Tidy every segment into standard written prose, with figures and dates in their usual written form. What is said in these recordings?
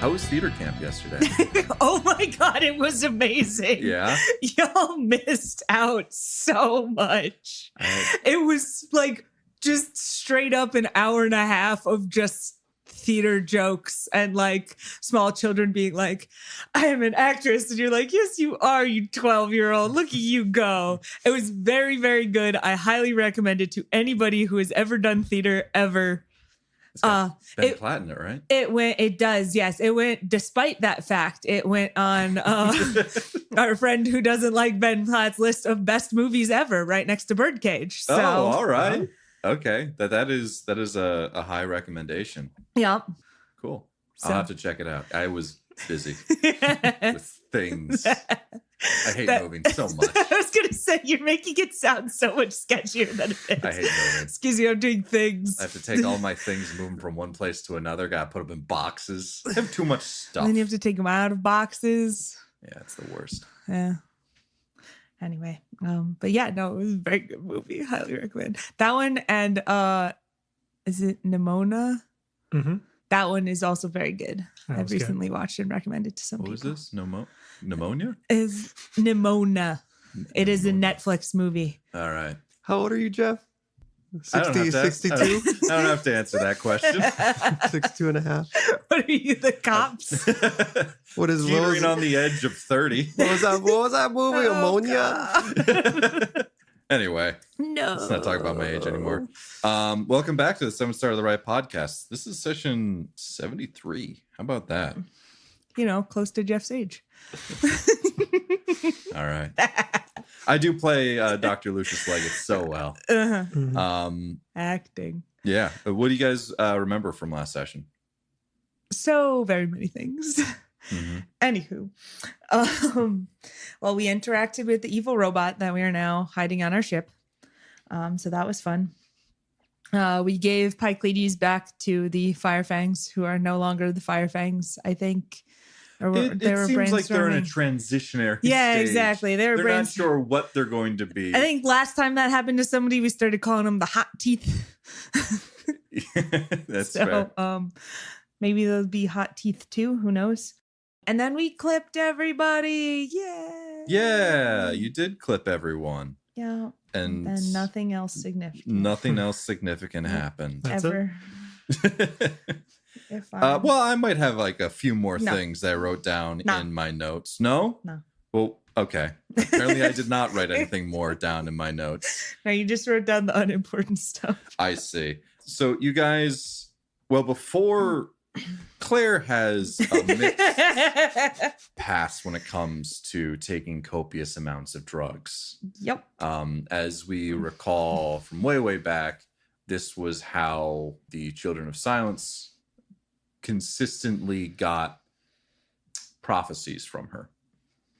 How was theater camp yesterday? Oh my God, it was amazing. Yeah? Y'all missed out so much. It was like just straight up an hour and a half of just theater jokes and like small children being like, I am an actress. And you're like, yes, you are, you 12-year-old. Look at you go. It was very, very good. I highly recommend it to anybody who has ever done theater ever. It's got Ben Platt in it, right? It does, yes. It went, despite that fact, it went on our friend who doesn't like Ben Platt's list of best movies ever, right next to Birdcage. So, all right. Okay. That is a high recommendation. Yeah. Cool. So. I'll have to check it out. I was busy with things. I hate moving so much. I was going to say, you're making it sound so much sketchier than it is. I hate moving. Excuse me, I'm doing things. I have to take all my things and move them from one place to another. Got to put them in boxes. I have too much stuff. And then you have to take them out of boxes. Yeah, it's the worst. Yeah. Anyway, but yeah, no, it was a very good movie. Highly recommend that one. And is it Nimona? Mm-hmm. That one is also very good. I've recently watched and recommended to some people. What was this? Pneumonia? Is Nimona. It is a Netflix movie. All right. How old are you, Jeff? 60, 62? I don't have to answer that question. 62 and a half. What are you, the cops? What is teetering on the edge of 30? What was that movie? Ammonia? Anyway, no. Let's not talk about my age anymore. Welcome back to the 7 Star of the Right podcast. This is session 73. How about that? You know, close to Jeff's age. All right. I do play Dr. Lucius Leggett so well. Acting. Yeah. What do you guys remember from last session? So very many things. Mm-hmm. Anywho, well, we interacted with the evil robot that we are now hiding on our ship. So that was fun. We gave Pycleides back to the Firefangs, who are no longer the Firefangs, I think. Or it seems like they're in a transitionary stage. Exactly. They're not sure what they're going to be. I think last time that happened to somebody, we started calling them the hot teeth. That's fair. Maybe they'll be hot teeth too. Who knows? And then we clipped everybody. Yeah. Yeah, you did clip everyone. Yeah. And nothing else significant. Nothing else significant happened. That's ever. Well, I might have like a few more things that I wrote down in my notes. No? No. Well, okay. Apparently I did not write anything more down in my notes. No, you just wrote down the unimportant stuff. I see. So you guys, well, before Claire has a mixed past when it comes to taking copious amounts of drugs. Yep. As we recall from way, way back, this was how the Children of Silence consistently got prophecies from her.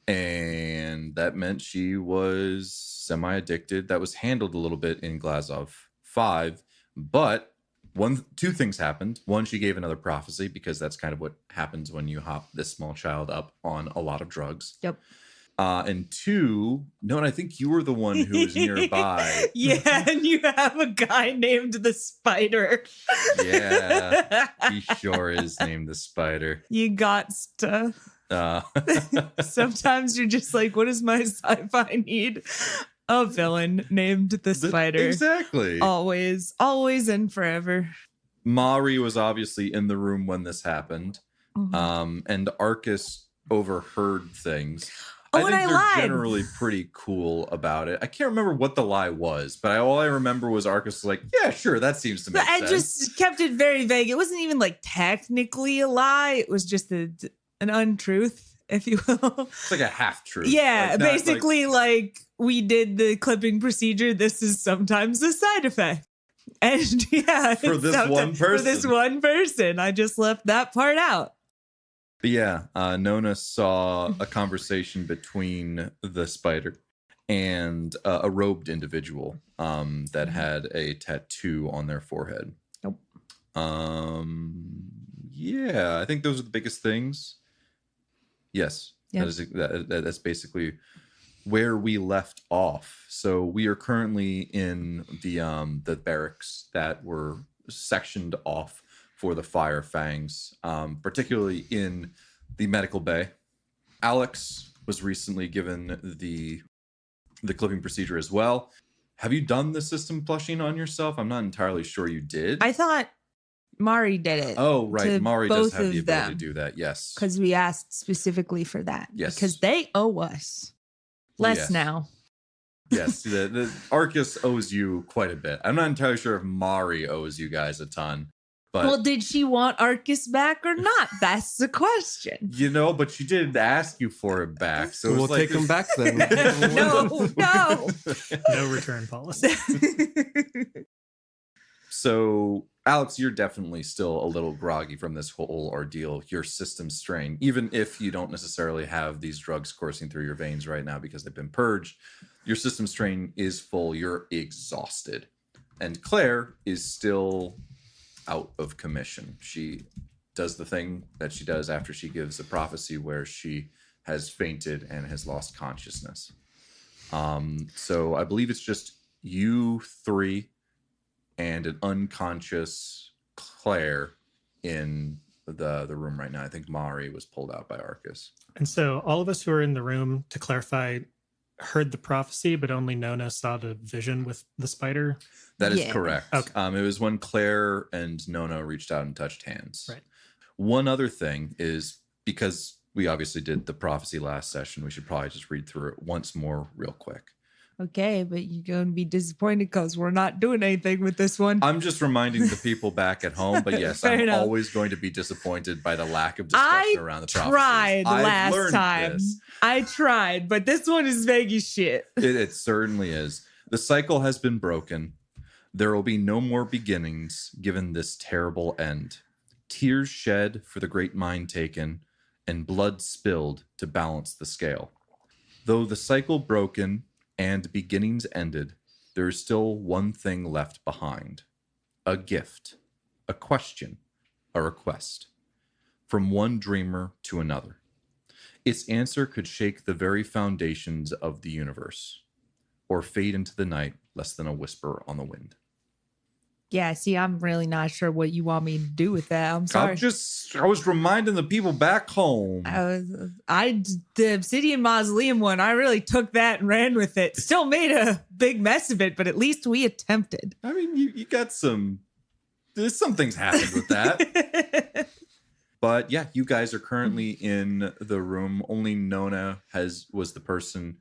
And that meant she was semi-addicted. That was handled a little bit in Glazov 5. But two things happened. One, she gave another prophecy, because that's kind of what happens when you hop this small child up on a lot of drugs. Yep. And two, no, and I think you were the one who was nearby. Yeah, and you have a guy named the Spider. Yeah, he sure is named the Spider. You got to. Sometimes you're just like, what does my sci-fi need? A villain named the Spider. Exactly. Always and forever. Mari was obviously in the room when this happened. Mm-hmm. And Arcus overheard things. Oh, I think they're lied. Generally pretty cool about it. I can't remember what the lie was, but all I remember was Arcus was like, yeah, sure, that seems to make sense. I just kept it very vague. It wasn't even like technically a lie. It was just an untruth, if you will. It's like a half-truth. Yeah, like basically like we did the clipping procedure. This is sometimes a side effect. And yeah. For this one person. For this one person. I just left that part out. But yeah, Nona saw a conversation between the Spider and a robed individual that had a tattoo on their forehead. Nope. Yeah, I think those are the biggest things. Yes, yep. That's basically where we left off. So we are currently in the barracks that were sectioned off for the Fire Fangs, particularly in the medical bay. Alex was recently given the clipping procedure as well. Have you done the system flushing on yourself? I'm not entirely sure you did. I thought Mari did it. Oh, right. Mari does have the ability them, to do that. Yes. Because we asked specifically for that. Yes. Because they owe us less now. Yes. The Arcus owes you quite a bit. I'm not entirely sure if Mari owes you guys a ton. But, well, did she want Arcus back or not? That's the question. You know, but she did ask you for it back. So we'll take him back then. No. No return policy. So, Alex, you're definitely still a little groggy from this whole ordeal. Your system strain, even if you don't necessarily have these drugs coursing through your veins right now because they've been purged, your system strain is full. You're exhausted. And Claire is still out of commission. She does the thing that she does after she gives a prophecy where she has fainted and has lost consciousness. So I believe it's just you three and an unconscious Claire in the room right now. I think Mari was pulled out by Arcus. And so all of us who are in the room, to clarify, heard the prophecy, but only Nona saw the vision with the spider. That is correct. Okay. It was when Claire and Nona reached out and touched hands. Right. One other thing is, because we obviously did the prophecy last session, we should probably just read through it once more real quick. Okay, but you're going to be disappointed because we're not doing anything with this one. I'm just reminding the people back at home, but yes, I'm enough. always going to be disappointed by the lack of discussion around the prophecies. I tried last time. This. I tried, but this one is vague as shit. It certainly is. The cycle has been broken. There will be no more beginnings given this terrible end. Tears shed for the great mind taken, and blood spilled to balance the scale. Though the cycle broken and beginnings ended, there is still one thing left behind. A gift, a question, a request. From one dreamer to another. Its answer could shake the very foundations of the universe, or fade into the night less than a whisper on the wind. Yeah, see, I'm really not sure what you want me to do with that. I'm sorry. I was reminding the people back home. The Obsidian Mausoleum one, I really took that and ran with it. Still made a big mess of it, but at least we attempted. I mean, you got there's some things happened with that. But yeah, you guys are currently in the room. Only Nona was the person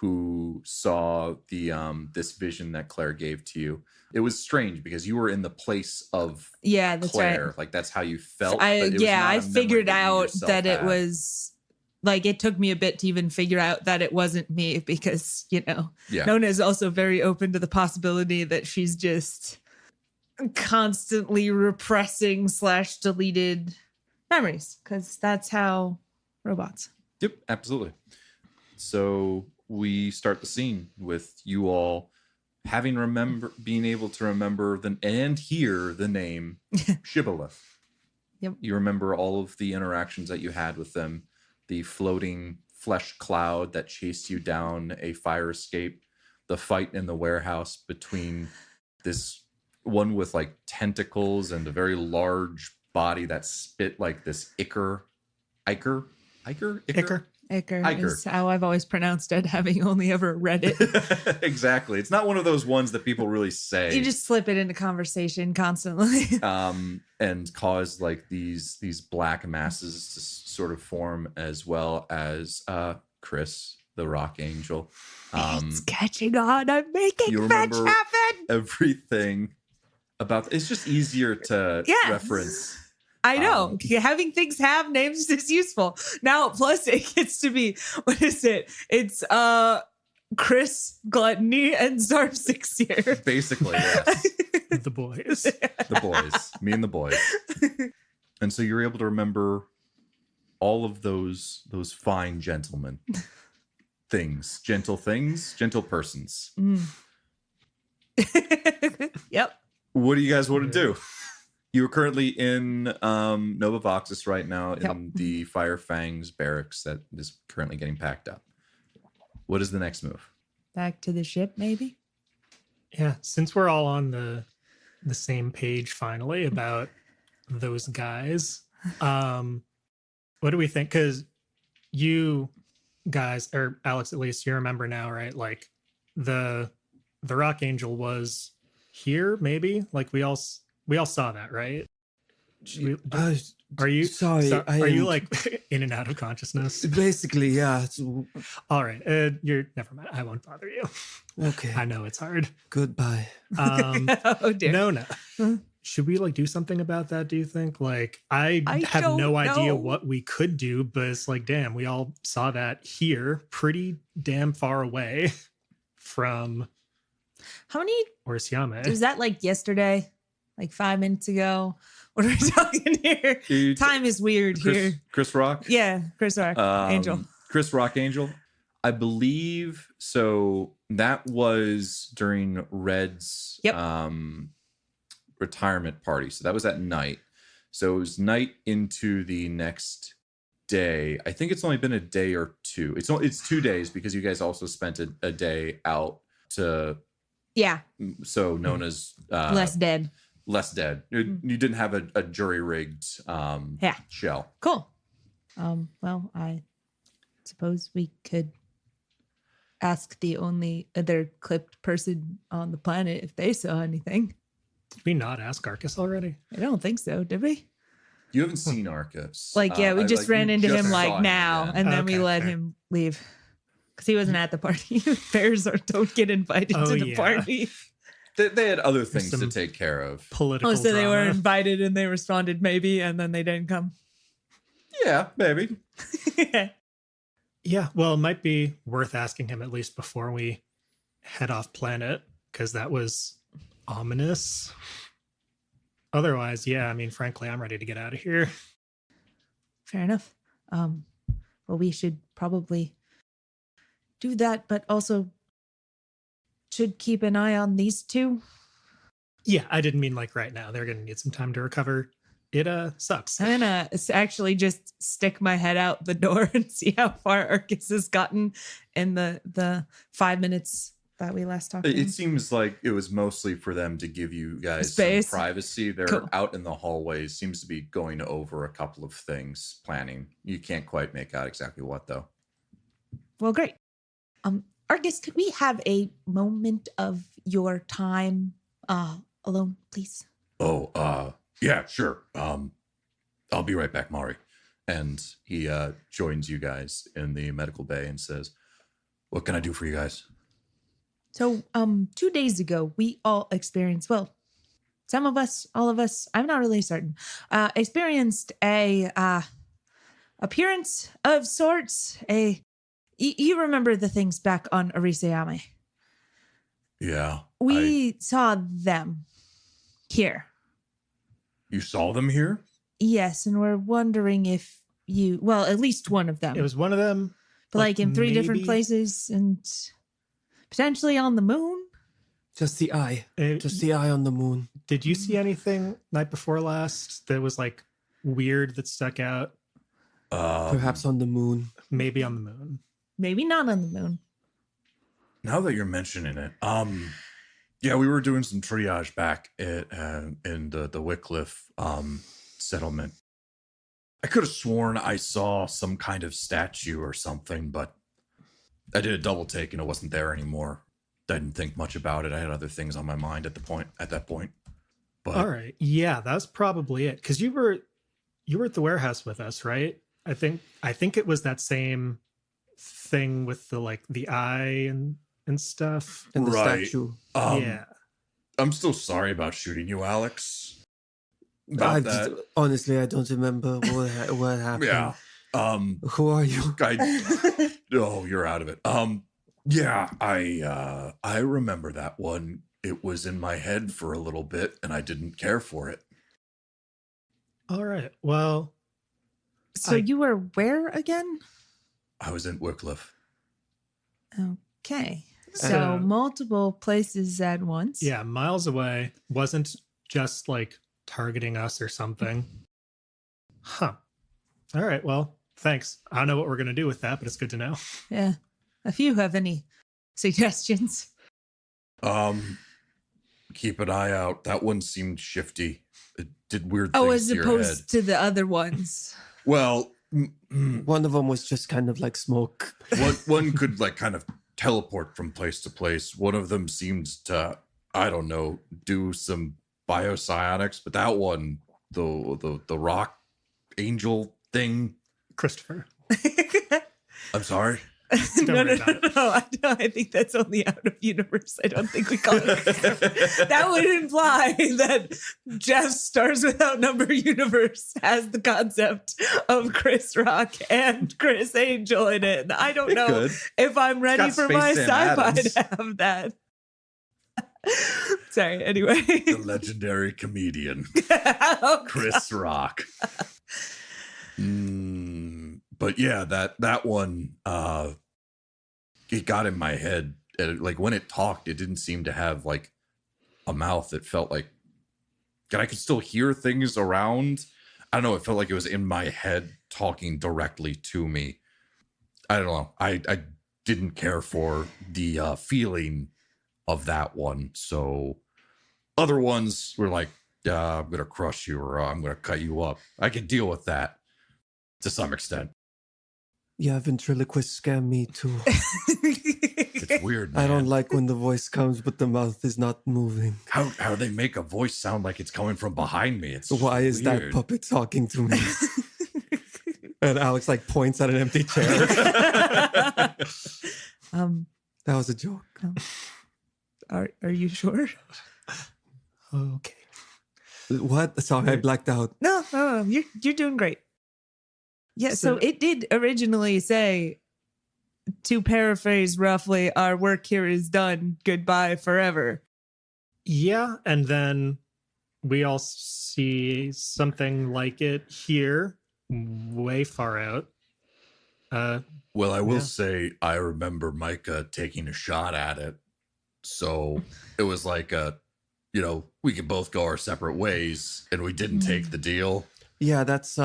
who saw this vision that Claire gave to you. It was strange because you were in the place of that's Claire. right. Like that's how you felt. I figured out that it was like, it took me a bit to even figure out that it wasn't me because, Nona is also very open to the possibility that she's just constantly repressing / deleted memories, because that's how robots. Yep, absolutely. So we start the scene with you all being able to remember and hear the name Shibboleth. Yep. You remember all of the interactions that you had with them, the floating flesh cloud that chased you down a fire escape, the fight in the warehouse between this one with like tentacles and a very large body that spit like this Ichor is how I've always pronounced it, having only ever read it. Exactly. It's not one of those ones that people really say. You just slip it into conversation constantly. And cause like these black masses to sort of form, as well as Chris, the rock angel. It's catching on. I'm making fetch happen. Everything about it's just easier to reference. I know. Having things have names is useful. Now, plus it gets to be, what is it? It's Chris, Gluttony, and Zarb 6 here. Basically, yes. The boys. The boys. Me and the boys. And so you're able to remember all of those fine gentlemen. Gentle persons. Yep. What do you guys want to do? You are currently in Nova Voxus right now in the Fire Fangs barracks that is currently getting packed up. What is the next move? Back to the ship, maybe? Yeah, since we're all on the same page finally about those guys. What do we think? Because you guys, or Alex, at least you remember now, right? Like the Rock Angel was here, maybe. Like we all saw that, right? Are you sorry? are you like in and out of consciousness? Basically, yeah. All right, you're never mind. I won't bother you. Okay. I know it's hard. Goodbye. Oh dear. No. Should we like do something about that? Do you think? Like, I have don't no idea know. what we could do, but it's like, damn, we all saw that here, pretty damn far away from How many Orsiame. was that like yesterday? Like 5 minutes ago? What are we talking here? Time is weird here. Chris Rock? Yeah, Chris Rock. Angel. Chris Rock Angel. I believe so. That was during Red's Yep. retirement party. So that was at night. So it was night into the next day. I think it's only been a day or two. It's 2 days because you guys also spent a day out to Yeah, so known as less dead. Less dead. You didn't have a jury rigged shell. Cool. Well, I suppose we could ask the only other clipped person on the planet if they saw anything. Did we not ask Arcus already? I don't think so, did we? You haven't seen Arcus. Like, yeah, we just ran into him like now, again. and then we Okay, let fair. him leave because he wasn't at the party. Bears don't get invited Oh, to the yeah. party. They had other things to some take care of. Political Oh, so they were drama. invited and they responded maybe, and then they didn't come. Yeah, maybe. Yeah, well, it might be worth asking him at least before we head off planet, because that was ominous. Otherwise, yeah, I mean, frankly, I'm ready to get out of here. Fair enough. Well, we should probably do that, but also should keep an eye on these two. Yeah, I didn't mean like right now. They're going to need some time to recover. It sucks. I'm gonna actually just stick my head out the door and see how far Arcus has gotten in the 5 minutes that we last talked to him. It seems like it was mostly for them to give you guys Space. some privacy. They're Cool. out in the hallways, seems to be going over a couple of things, planning. You can't quite make out exactly what, though. Well, great. Arcus, could we have a moment of your time alone, please? Oh, yeah, sure. I'll be right back, Mari. And he joins you guys in the medical bay and says, "What can I do for you guys?" So, 2 days ago, we all experienced, well, some of us, all of us, I'm not really certain, experienced a appearance of sorts. You remember the things back on Ariseame. Yeah. We saw them here. You saw them here? Yes, and we're wondering if you, well, at least one of them. It was one of them. but like in 3 different maybe- places and potentially on the moon. Just the eye. Uh, Just the eye on the moon. Did you see anything night before last that was like weird that stuck out? Perhaps on the moon. Maybe on the moon. Maybe not on the moon. Now that you're mentioning it, yeah, we were doing some triage back at in the Wycliffe settlement. I could have sworn I saw some kind of statue or something, but I did a double take and it wasn't there anymore. I didn't think much about it. I had other things on my mind at that point. But All right. Yeah, that's probably it. Because you were at the warehouse with us, right? I think it was that same thing with the eye and stuff. And the Right. statue. Yeah. I'm still sorry about shooting you, Alex. About that. Honestly, I don't remember what happened. Yeah. Who are you? Oh, you're out of it. Yeah, I remember that one. It was in my head for a little bit and I didn't care for it. All right. Well, So you were where again? I was in Wycliffe. Okay. So multiple places at once. yeah, miles away. Wasn't just like targeting us or something. Huh. All right. Well, thanks. I don't know what we're going to do with that, but it's good to know. Yeah. If you have any suggestions. keep an eye out. That one seemed shifty. It did weird Oh, things as to your head. opposed to the other ones. Well, One of them was just kind of like smoke. one could like kind of teleport from place to place. One of them seemed to, I don't know, do some biopsionics, but that one, the rock angel thing. Christopher. I'm sorry. No. I think that's only out of universe. I don't think we call it. That would imply that Jeff Stars Without Number universe has the concept of Chris Rock and Chris Angel in it. And I don't know if I'm ready got for Space my Sam sci-fi Adams. to have that. Sorry. Anyway, The legendary comedian Oh, Chris Rock. But yeah, that one, it got in my head. And like when it talked, it didn't seem to have like a mouth. It felt like I could still hear things around. I don't know. It felt like it was in my head talking directly to me. I don't know. I didn't care for the feeling of that one. So other ones were like, I'm going to crush you or I'm going to cut you up. I can deal with that to some extent. Yeah, ventriloquists scam me too. It's weird, man. I don't like when the voice comes, but the mouth is not moving. How they make a voice sound like it's coming from behind me. It's Why is that weird. puppet talking to me? And Alex like points at an empty chair. That was a joke. Are you sure? Okay. What? Sorry, I blacked out. No, you're doing great. Yeah, so it did originally say, to paraphrase roughly, our work here is done. Goodbye forever. Yeah, and then we all see something like it here, way far out. Well, I will say I remember Micah taking a shot at it. So it was like we could both go our separate ways and we didn't take the deal. Yeah, that's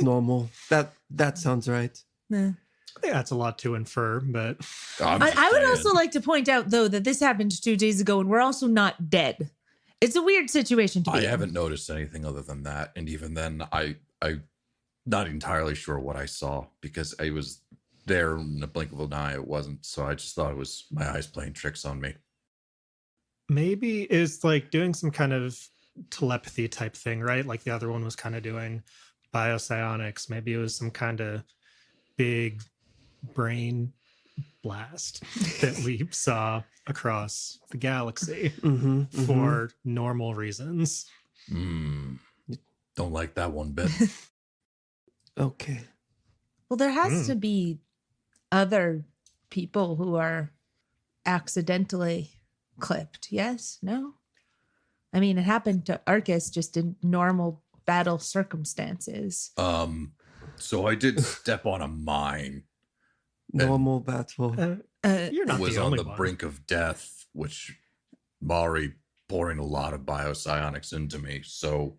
normal. That sounds right. Nah. I think that's a lot to infer, but I would also like to point out, though, that this happened 2 days ago and we're also not dead. It's a weird situation to be in. I haven't noticed anything other than that. And even then, I'm not entirely sure what I saw because I was there in the blink of an eye. It wasn't. So I just thought it was my eyes playing tricks on me. maybe it's like doing some kind of telepathy type thing, right? Like the other one was kind of doing biopsionics. Maybe it was some kind of big brain blast that we saw across the galaxy for normal reasons. Don't like that one bit. Okay. Well, there has to be other people who are accidentally clipped. Yes? No? I mean, it happened to Arcus just in normal battle circumstances. So I did step on a mine. Normal battle. You're not Was the on only the one. brink of death, which Mari pouring a lot of biopsionics into me. So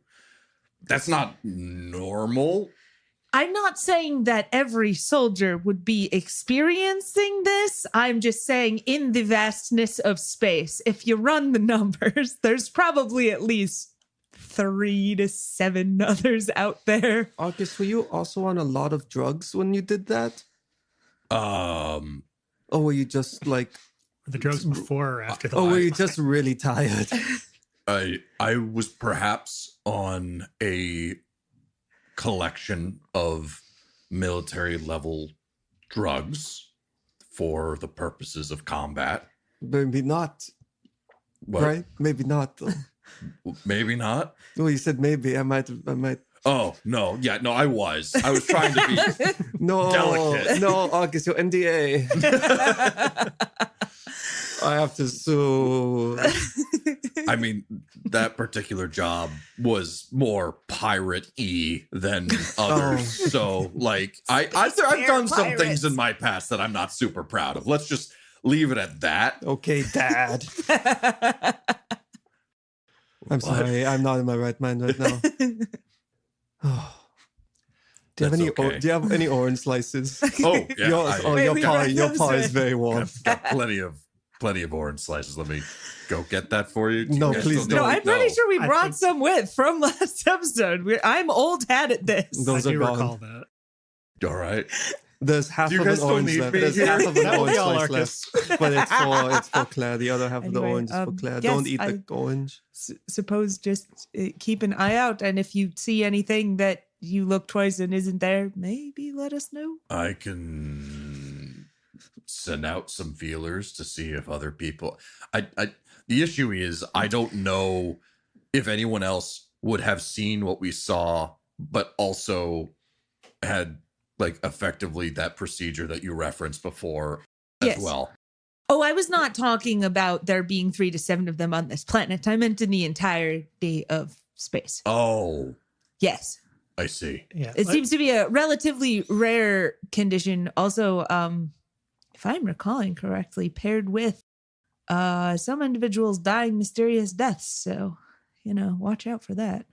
that's not normal. I'm not saying that every soldier would be experiencing this. I'm just saying in the vastness of space, if you run the numbers, there's probably at least 3 to 7 others out there. Arcus, were you also on a lot of drugs when you did that? Or were you just like... The drugs before or after the Oh, were live you fight? just really tired? I was perhaps on a collection of military level drugs for the purposes of combat. Maybe not. What? Right? Maybe not. Maybe not. Well, you said maybe. I might. Oh, no. Yeah, no, I was trying to be No, delicate. no, August, your NDA. I have to sue. I mean, that particular job was more pirate-y than others. So, like, I've done some things pirates. in my past that I'm not super proud of. Let's just leave it at that. Okay, Dad. I'm sorry. I'm not in my right mind right now. Oh. Do That's you okay. have any orange slices? Oh, yeah. Your Wait, your we pie got is those very warm. I've got plenty of plenty of orange slices. Let me go get that for you. No, You guys please still don't. No, I'm pretty sure we I brought think- some with from last episode. I'm old hat at this. Those I are do gone. recall that. All right. There's half Do you of guys an still orange need left. me There's here? half of an That will orange be all slice Arcus. left. But it's for Claire. The other half of the Anyway, orange is for Claire. yes, Don't eat I- the orange. Suppose just keep an eye out, and if you see anything that you look twice and isn't there, maybe let us know. I can send out some feelers to see if other people. The issue is I don't know if anyone else would have seen what we saw, but also had like effectively that procedure that you referenced before as Yes. well. Oh, I was not talking about there being 3 to 7 of them on this planet. I meant in the entirety of space. Oh, Yes. I see. Yeah. It seems to be a relatively rare condition. Also, if I'm recalling correctly, paired with some individuals dying mysterious deaths. So, watch out for that.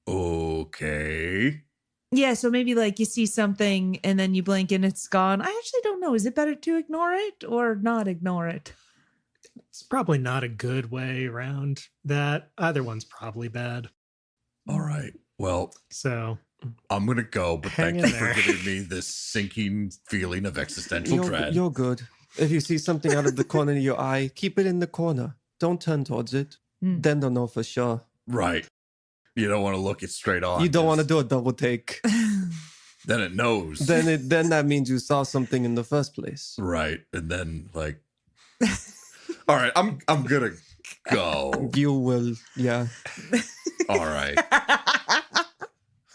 Okay. Yeah, so maybe like you see something and then you blink and it's gone. I actually don't know. Is it better to ignore it or not ignore it? It's probably not a good way around that. Either one's probably bad. All right. Well, So I'm going to go, but Hang thank in you for there. giving me this sinking feeling of existential dread. You're good. If you see something out of the corner of your eye, keep it in the corner. Don't turn towards it. Hmm. Then they'll know for sure. Right. You don't want to look it straight on. You don't want to 'cause do a double take. Then it knows. then that means you saw something in the first place. Right. And then like all right, I'm gonna go. You will, yeah. All right.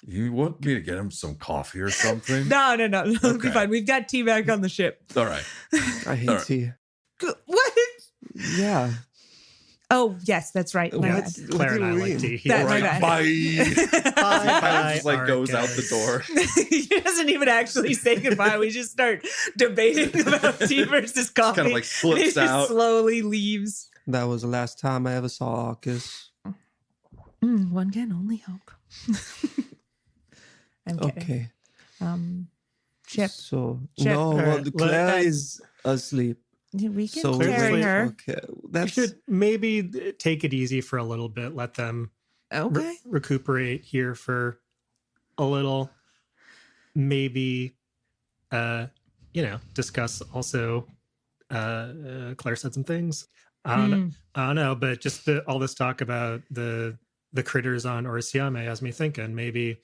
You want me to get him some coffee or something? No. It'll be Okay. fine. We've got tea back on the ship. All right. I hate All right. tea. What? Yeah. Oh, yes, that's right. My What? bad. Claire and I do you like mean? tea. He That- All my right. bad. Bye. Bye, Just like goes out the door. He doesn't even actually say goodbye. We just start debating about tea versus coffee. Kind of like And he slips just out. slowly leaves. That was the last time I ever saw Arcus. One can only hope. I'm kidding. Okay. Ship. So, Chip. no, All well, right, Claire let- is asleep. We can So Claire's carry asleep. her. Okay. We That's should maybe take it easy for a little bit. Let them Okay. recuperate here for a little. Maybe, discuss also. Claire said some things. I don't know, but just all this talk about the critters on Orsiame has me thinking maybe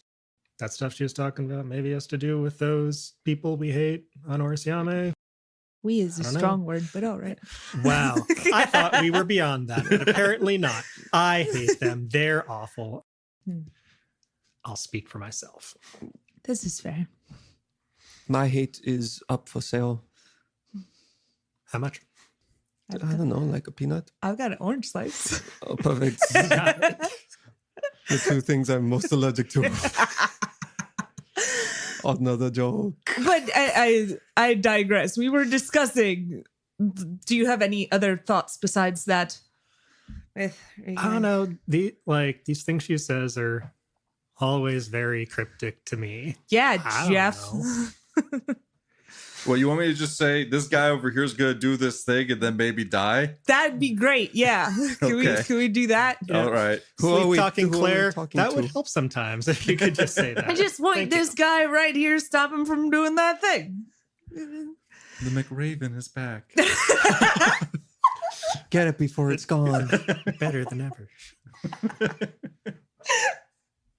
that stuff she was talking about maybe has to do with those people we hate on Orsiame. We is a I don't know. strong word, but all right. Wow. I thought we were beyond that, but apparently not. I hate them. They're awful. Hmm. I'll speak for myself. This is fair. my hate is up for sale. How much? I don't know, like a peanut. I've got an orange slice. Oh, perfect. The two things I'm most allergic to. Another joke. But I digress. We were discussing. Do you have any other thoughts besides that? I don't know. These things she says are always very cryptic to me. Yeah, I don't Jeff. know. Well, you want me to just say this guy over here is gonna do this thing and then maybe die? That'd be great. Yeah. Okay. Can we do that? Yeah. All right. Who are Sleep we- talking who are we Claire. talking That would to? help sometimes if you could just say that. I just want Thank this you. guy right here stop him from doing that thing. The McRaven is back. Get it before it's gone. Better than ever.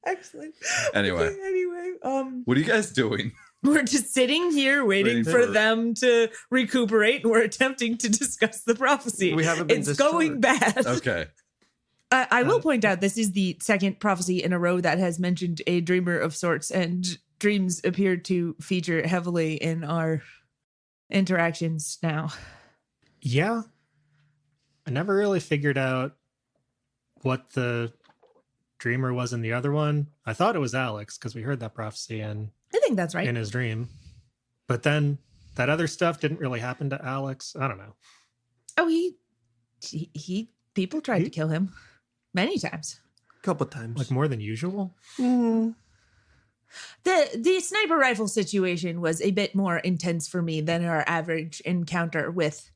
Excellent. Anyway, Okay, anyway, what are you guys doing? we're just sitting here waiting Waiting for for- them to recuperate, and we're attempting to discuss the prophecy. We haven't been It's going bad. Okay. I will point out this is the second prophecy in a row that has mentioned a dreamer of sorts, and dreams appear to feature heavily in our interactions now. Yeah. I never really figured out what the dreamer was in the other one. I thought it was Alex because we heard that prophecy in I think that's right. his dream. But then that other stuff didn't really happen to Alex. I don't know. Oh, he people tried to kill him many times. Couple times. Like more than usual. Mm, The sniper rifle situation was a bit more intense for me than our average encounter with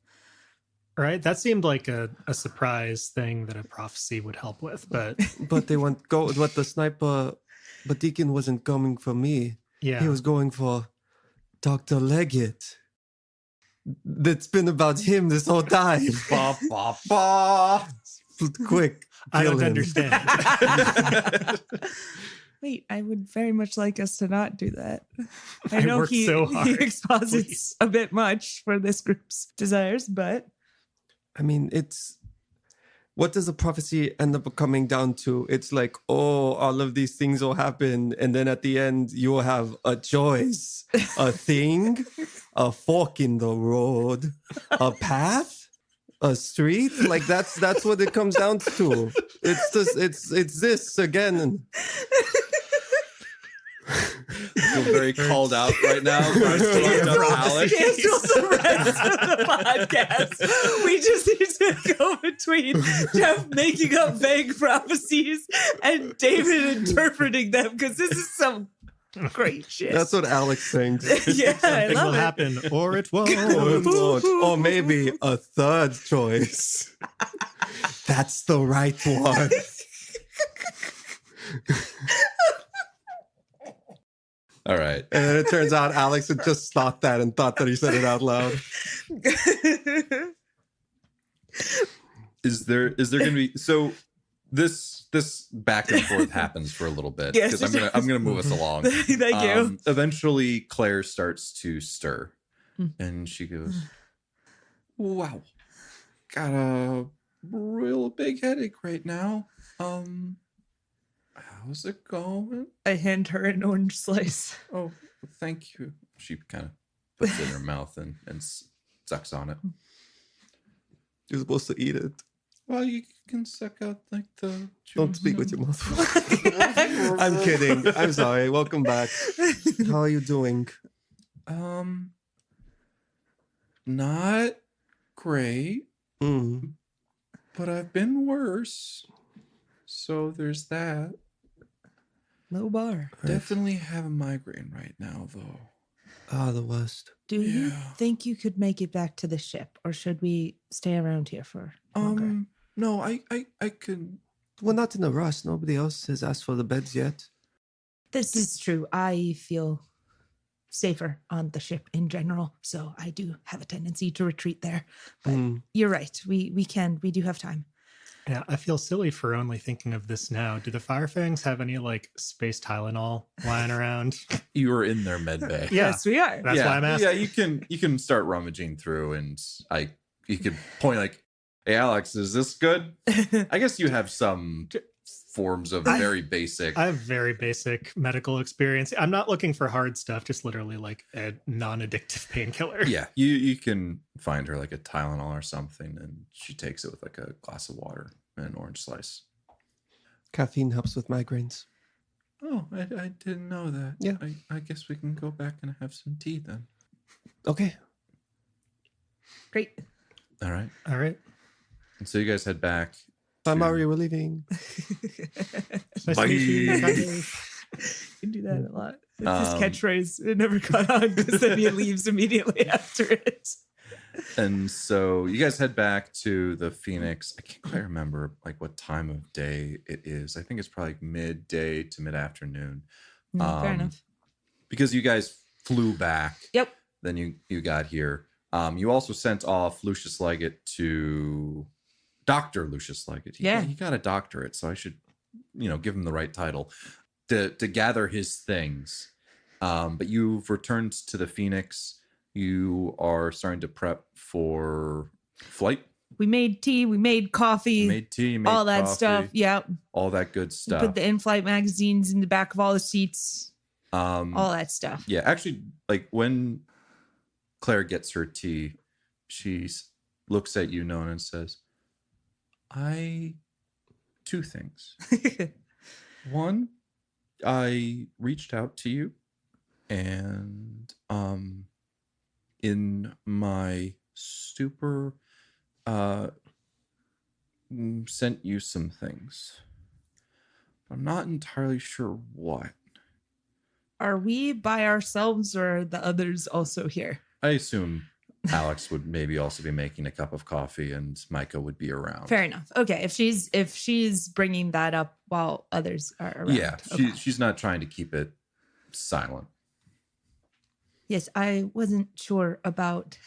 Right? That seemed like a surprise thing that a prophecy would help with, but But they want go. But the sniper, but Deacon wasn't coming for me. yeah. He was going for Dr. Leggett. That's been about him this whole time. Ba, ba, ba. Quick, I kill don't him. understand. Wait, I would very much like us to not do that. I know worked he, so he hard. exposits Please. a bit much for this group's desires, but I mean, it's what does a prophecy end up coming down to? It's like, oh, all of these things will happen, and then at the end, you will have a choice, a thing, a fork in the road, a path, a street. Like that's what it comes down to. It's just it's this again. I feel very called out right now. Alex. cancel the rest of the podcast. We just need to go between Jeff making up vague prophecies and David interpreting them because this is some great shit. That's what Alex thinks. Yeah, I Something will love it. happen, or it won't. Or maybe a third choice. That's the right one. All right. And then it turns out Alex had just thought that and thought that he said it out loud. Is there going to be so this back and forth happens for a little bit Yes, because I'm gonna move us along. Thank you. Eventually, Claire starts to stir, Hmm. and she goes, "Wow, got a real big headache right now. How's it going? I hand her an orange slice. Oh, thank you." She kind of puts it in her mouth and sucks on it. You're supposed to eat it. Well, you can suck out like the. Don't speak with your mouth. I'm kidding. I'm sorry. Welcome back. How are you doing? Not great, Mm. but I've been worse. So there's that. Low bar. Definitely have a migraine right now, though. Ah, the worst. Do you Yeah. think you could make it back to the ship, or should we stay around here for longer? No, I could. We're not in a rush. Nobody else has asked for the beds yet. This is true. I feel safer on the ship in general, so I do have a tendency to retreat there. But Mm. you're right. We do have time. Yeah, I feel silly for only thinking of this now. Do the Firefangs have any like space Tylenol lying around? You were in their med bay. Yeah. Yes, we are. That's why I'm asking. Yeah, you can start rummaging through, and you could point like, "Hey, Alex, is this good?" I guess you have some forms of very basic. I have very basic medical experience. I'm not looking for hard stuff, just literally like a non-addictive painkiller. Yeah, you can find her like a Tylenol or something, and she takes it with like a glass of water and an orange slice. Caffeine helps with migraines. Oh, I didn't know that. Yeah. I guess we can go back and have some tea then. Okay. Great. All right. All right. And so you guys head back. Bye, to- Mario. We're leaving. Nice to meet you. Bye. You do that a lot. It's Um, his catchphrase. It never caught on because then he leaves immediately after it. And so you guys head back to the Phoenix. I can't quite remember like what time of day it is. I think it's probably like midday to mid-afternoon. Fair enough. Because you guys flew back. Yep. Then you got here. You also sent off Lucius Leggett to Dr. Lucius Leggett. Yeah. He got a doctorate, so I should, give him the right title to gather his things. But you've returned to the Phoenix. You are starting to prep for flight. We made tea. We made coffee. You made tea, you made all that coffee, stuff. Yeah. all that good We stuff. put the in-flight magazines in the back of all the seats. All That stuff. Yeah, actually, like when Claire gets her tea, she looks at you, Nona, and says, two things. One, I reached out to you and in my stupor sent you some things. I'm not entirely sure what. Are we by ourselves or are the others also here? I assume Alex would maybe also be making a cup of coffee, and Micah would be around. Fair enough. Okay, if she's bringing that up while others are around. Yeah, okay. she's not trying to keep it silent. Yes, I wasn't sure about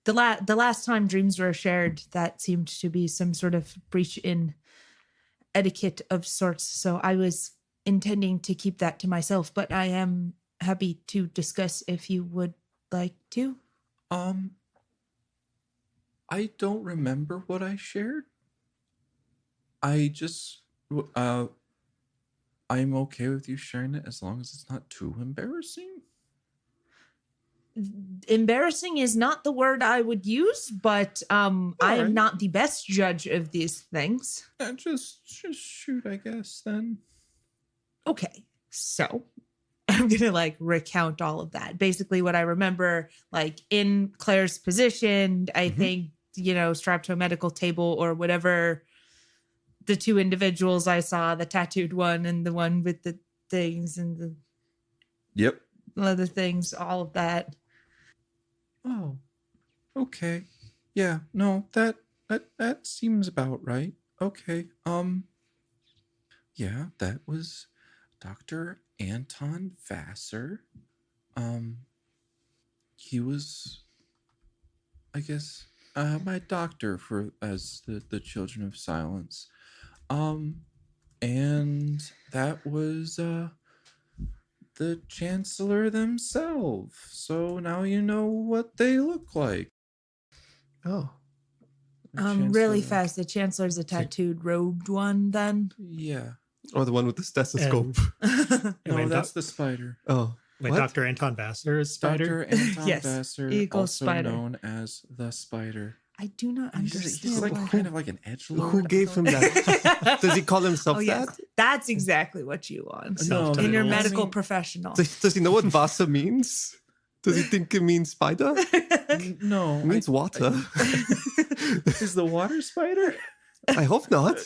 the last time dreams were shared. That seemed to be some sort of breach in etiquette of sorts. So I was intending to keep that to myself, but I am happy to discuss if you would like to. I don't remember what I shared. I just I'm okay with you sharing it as long as it's not too embarrassing. Embarrassing is not the word I would use, but I am right. not the best judge of these things. Just shoot, I guess, then. Okay, so I'm gonna like recount all of that. Basically, what I remember, like in Claire's position, I think, strapped to a medical table or whatever. The two individuals I saw, the tattooed one and the one with the things and the other things, all of that. Oh, okay. Yeah, no, that seems about right. Okay. Yeah, that was Dr. Anton Vassar. He was, I guess, my doctor as the Children of Silence. And that was the Chancellor themselves. So now you know what they look like. Oh. Really fast. The Chancellor's a tattooed, robed one. Then, Yeah. Or the one with the stethoscope. No, that's the spider. Oh. Wait, what? Dr. Anton Vassar is Spider? Dr. Anton Yes, Vassar, equals also spider. known as the Spider. I do not understand. He's like why- kind of like an edgelord. Who gave him that? Does he call himself Oh yes, that? that's exactly what you want. No, In your I medical mean- professional. Does he know what Vasa means? Does he think it means spider? No, It means water. is the water spider? I hope not.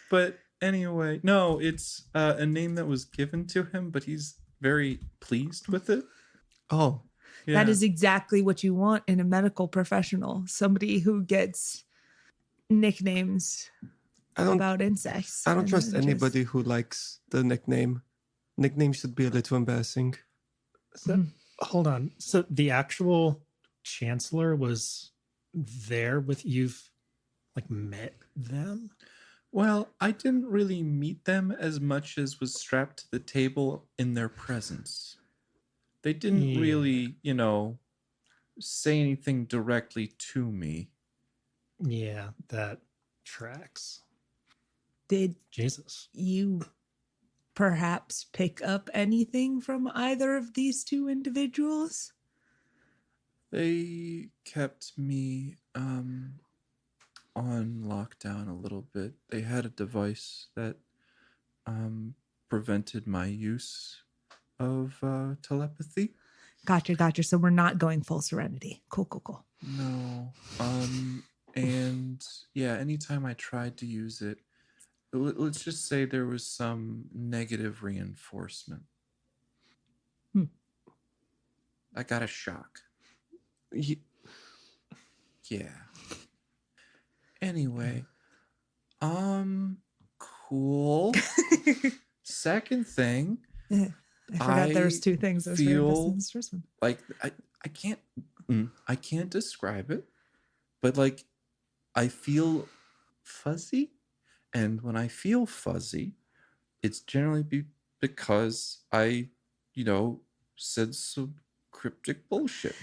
But anyway, no, it's a name that was given to him, but he's very pleased with it. Oh. Yeah. That is exactly what you want in a medical professional. Somebody who gets nicknames about insects. I don't and trust just- anybody who likes the nickname. Nickname should be a little embarrassing. So, hold on. So the actual Chancellor was there with you've like met them? Well, I didn't really meet them as much as was strapped to the table in their presence. They didn't really, say anything directly to me. Yeah, that tracks. Did Jesus. you perhaps pick up anything from either of these two individuals? They kept me on lockdown a little bit. They had a device that prevented my use of telepathy. Gotcha. So we're not going full serenity. Cool. No. And yeah, anytime I tried to use it, let's just say there was some negative reinforcement. I got a shock. Yeah. Anyway, cool. Second thing, I forgot there was two things. I was very invested in this first one. Like I can't describe it, but like I feel fuzzy, and when I feel fuzzy, it's generally because I, said some cryptic bullshit.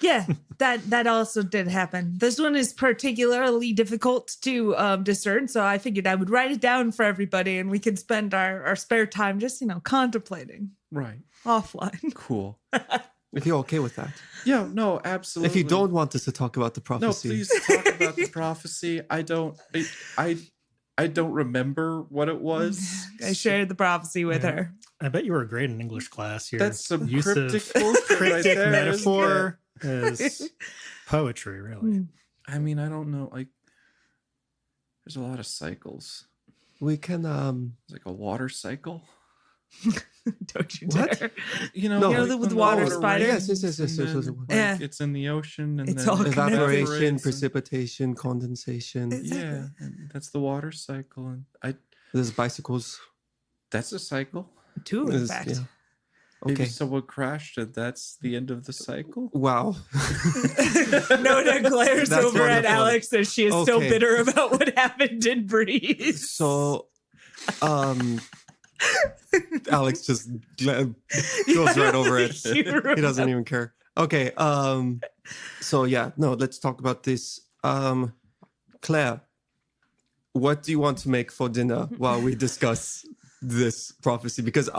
Yeah, that also did happen. This one is particularly difficult to discern, so I figured I would write it down for everybody, and we could spend our spare time just contemplating. Right. Offline. Cool. If you're okay with that. Yeah, no, absolutely. If you don't want us to talk about the no, prophecy. please talk about the prophecy. I don't remember what it was. I shared the prophecy with her. I bet you were great in English class. Your That's some use cryptic of bullshit right cryptic there, metaphor is poetry, really. I mean, I don't know. Like, there's a lot of cycles. We can It's like a water cycle. Don't you What? dare. You know, No. You know, like with when water the spider? Yes. rises and then, like, Yeah. it's in the ocean and It's then all it connected. Evaporation, evaporates and- precipitation, condensation. Exactly. Yeah, and that's the water cycle, and There's bicycles. that's a cycle. Two, in There's- fact. yeah. Maybe Okay. someone crashed, and that's the end of the cycle. Wow. Nona glares That's over at wonderful. Alex as she is so Okay. bitter about what happened in Breeze. So, Alex just goes right over it. He doesn't even care. Okay. So yeah, no, let's talk about this. Claire, what do you want to make for dinner while we discuss this prophecy? Because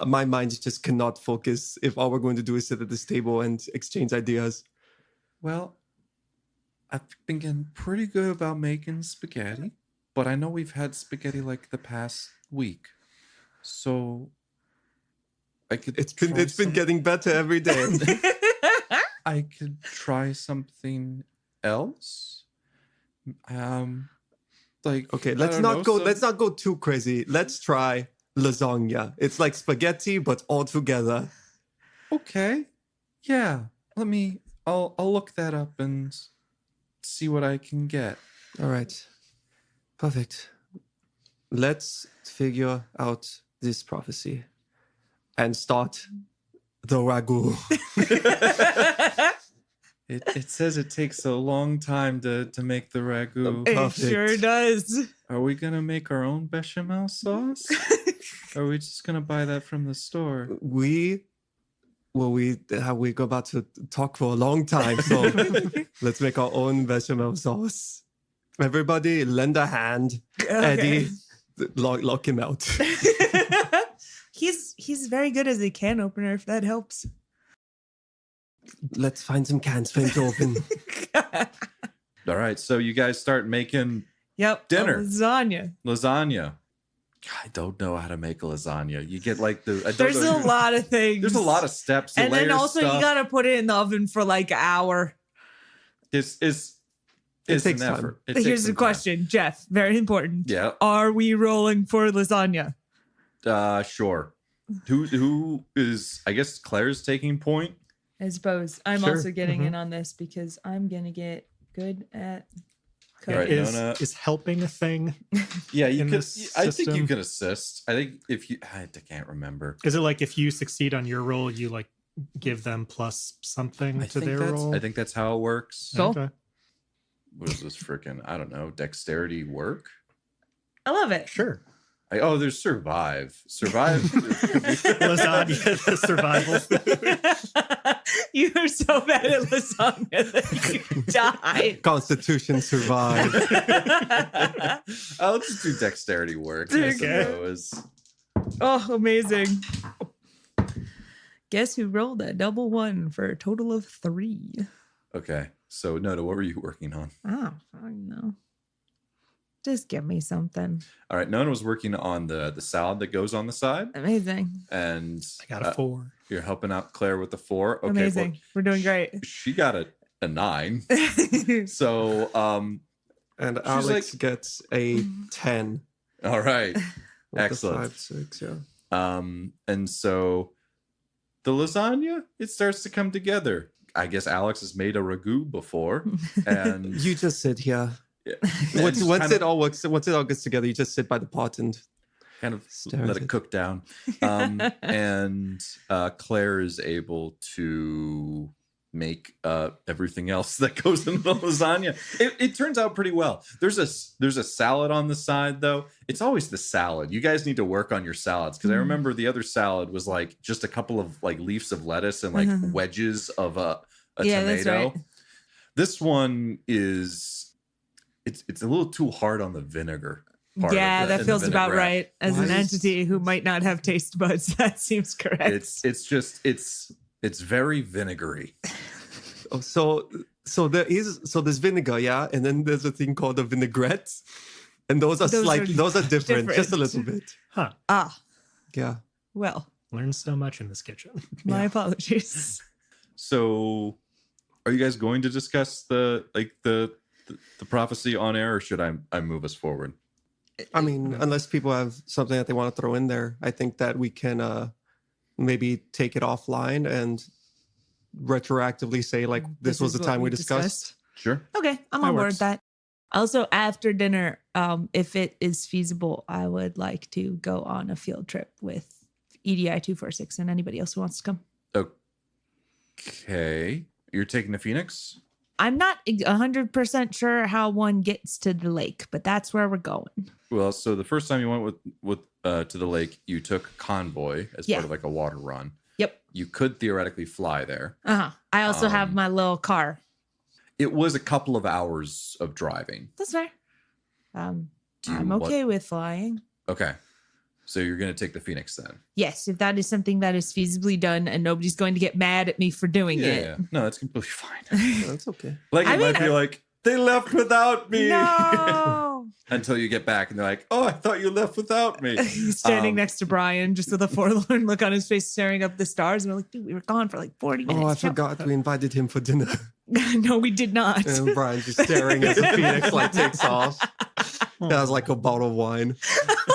my mind just cannot focus if all we're going to do is sit at this table and exchange ideas. Well, I've been getting pretty good about making spaghetti, but I know we've had spaghetti like the past week, so I could. It's been try getting better every day. I could try something else. Like Okay, I let's don't not know, go. some- Let's not go too crazy. Let's try lasagna. It's like spaghetti, but all together. Okay, yeah. I'll look that up and see what I can get. All right, perfect. Let's figure out this prophecy and start the ragu. It says it takes a long time to make the ragu. It Perfect. sure does. Are we gonna make our own bechamel sauce? Or are we just gonna buy that from the store? We're about to talk for a long time, so let's make our own bechamel sauce. Everybody, lend a hand. Eddie, lock him out. He's very good as a can opener, if that helps. Let's find some cans for him to open. All right, so you guys start making Yep. Dinner. Lasagna. lasagna. I don't know how to make a lasagna. You get like the. I don't There's know- a lot of things. There's a lot of steps. You And then layer also stuff. you gotta put it in the oven for like an hour. It's takes an time. effort. It takes Here's the some time. question, Jeff. Very important. Yeah. Are we rolling for lasagna? Sure. Who is? I guess Claire's taking point. I suppose. I'm Sure. also getting Mhm. in on this because I'm gonna get good at All cooking. right, Nona. Is helping a thing? Yeah, you in could. this I think you system? can assist. I think if you. I can't remember. Is it like if you succeed on your roll, you like give them plus something I to think their that's. roll? I think that's how it works. Cool. Okay. What is this freaking? I don't know. Dexterity work. I love it. Sure. There's survive. Survive. Lasagna, the survival food. You are so bad at lasagna that you died. Constitution survive. I'll just do dexterity work. I Okay. suppose. Oh, amazing. Guess who rolled a double one for a total of 3? Okay. So, Noda, what were you working on? Oh, I know. Just give me something. All right. Nona was working on the salad that goes on the side, Amazing. and I got a 4. you're helping out Claire with the 4. Okay. Amazing. We're doing great. She got a 9. So, And She's Alex like- gets a 10. all right. With the Excellent. 5, 6, yeah. And so the lasagna, it starts to come together. I guess Alex has made a ragu before, and You just sit here. yeah, Once, just once kind it of- all works, once it all gets together, you just sit by the pot and kind of Stare let at it it. cook down. And Claire is able to make everything else that goes into the lasagna. It turns out pretty well. There's a salad on the side though. It's always the salad. You guys need to work on your salads because I remember the other salad was like just a couple of like leaves of lettuce and like wedges of a Yeah, that's tomato. right. This one is it's a little too hard on the vinegar. part of Yeah, the- that in the feels about vinaigrette. right. As Why an is- entity who might not have taste buds, that seems correct. It's very vinegary. oh, so there's vinegar, yeah, and then there's a thing called a vinaigrette, and those are different, just a little bit. Huh. Yeah. Well, Learn so much in this kitchen. my apologies. So, are you guys going to discuss the prophecy on air, or should I move us forward? I mean, unless people have something that they want to throw in there, I think that we can maybe take it offline and retroactively say, like, this was the is what time we discussed. Sure. Okay, I'm That on board works. with that. Also, after dinner, if it is feasible, I would like to go on a field trip with EDI 246 and anybody else who wants to come. Okay. You're taking the Phoenix? I'm not 100% sure how one gets to the lake, but that's where we're going. Well, so the first time you went with to the lake, you took convoy as Yeah. part of like a water run. Yep. You could theoretically fly there. I also have my little car. It was a couple of hours of driving. That's fair. Do you I'm okay with flying. Okay. So you're going to take the Phoenix then? Yes, if that is something that is feasibly done and nobody's going to get mad at me for doing it. Yeah. No, that's completely fine. That's okay. Like, I it might mean, be like, they left without me. No. Until you get back and they're like, oh, I thought you left without me. He's standing next to Brian, just with a forlorn look on his face, staring up the stars. And we're like, dude, we were gone for like 40 minutes. Oh, I Chill. forgot we invited him for dinner. No, we did not. And Brian's just staring as the Phoenix like takes off. That was like a bottle of wine.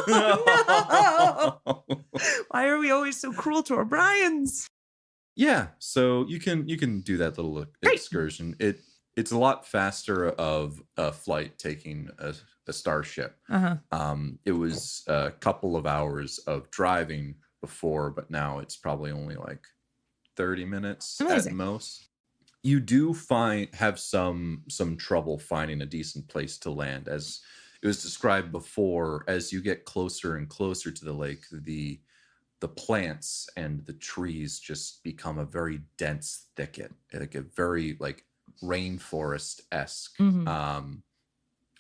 No. Why are we always so cruel to our Brians? Yeah, so you can do that little Great. excursion. It's a lot faster of a flight taking a starship. It was a couple of hours of driving before, but now it's probably only like 30 minutes Amazing. at most. You do have some trouble finding a decent place to land, as it was described before. As you get closer and closer to the lake, the plants and the trees just become a very dense thicket, like a very like rainforest-esque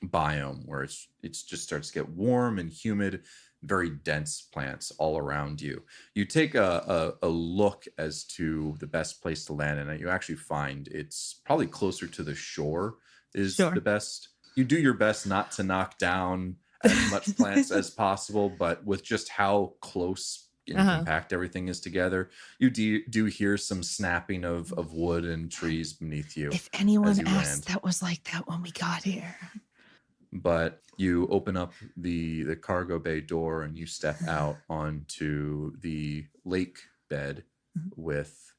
biome, where it's just starts to get warm and humid, very dense plants all around you. You take a look as to the best place to land, and you actually find it's probably closer to the shore is Sure. the best. You do your best not to knock down as much plants as possible, but with just how close and compact everything is together, you do hear some snapping of wood and trees beneath you. If anyone as you asked, land. that was like that when we got here. But you open up the cargo bay door and you step out onto the lake bed with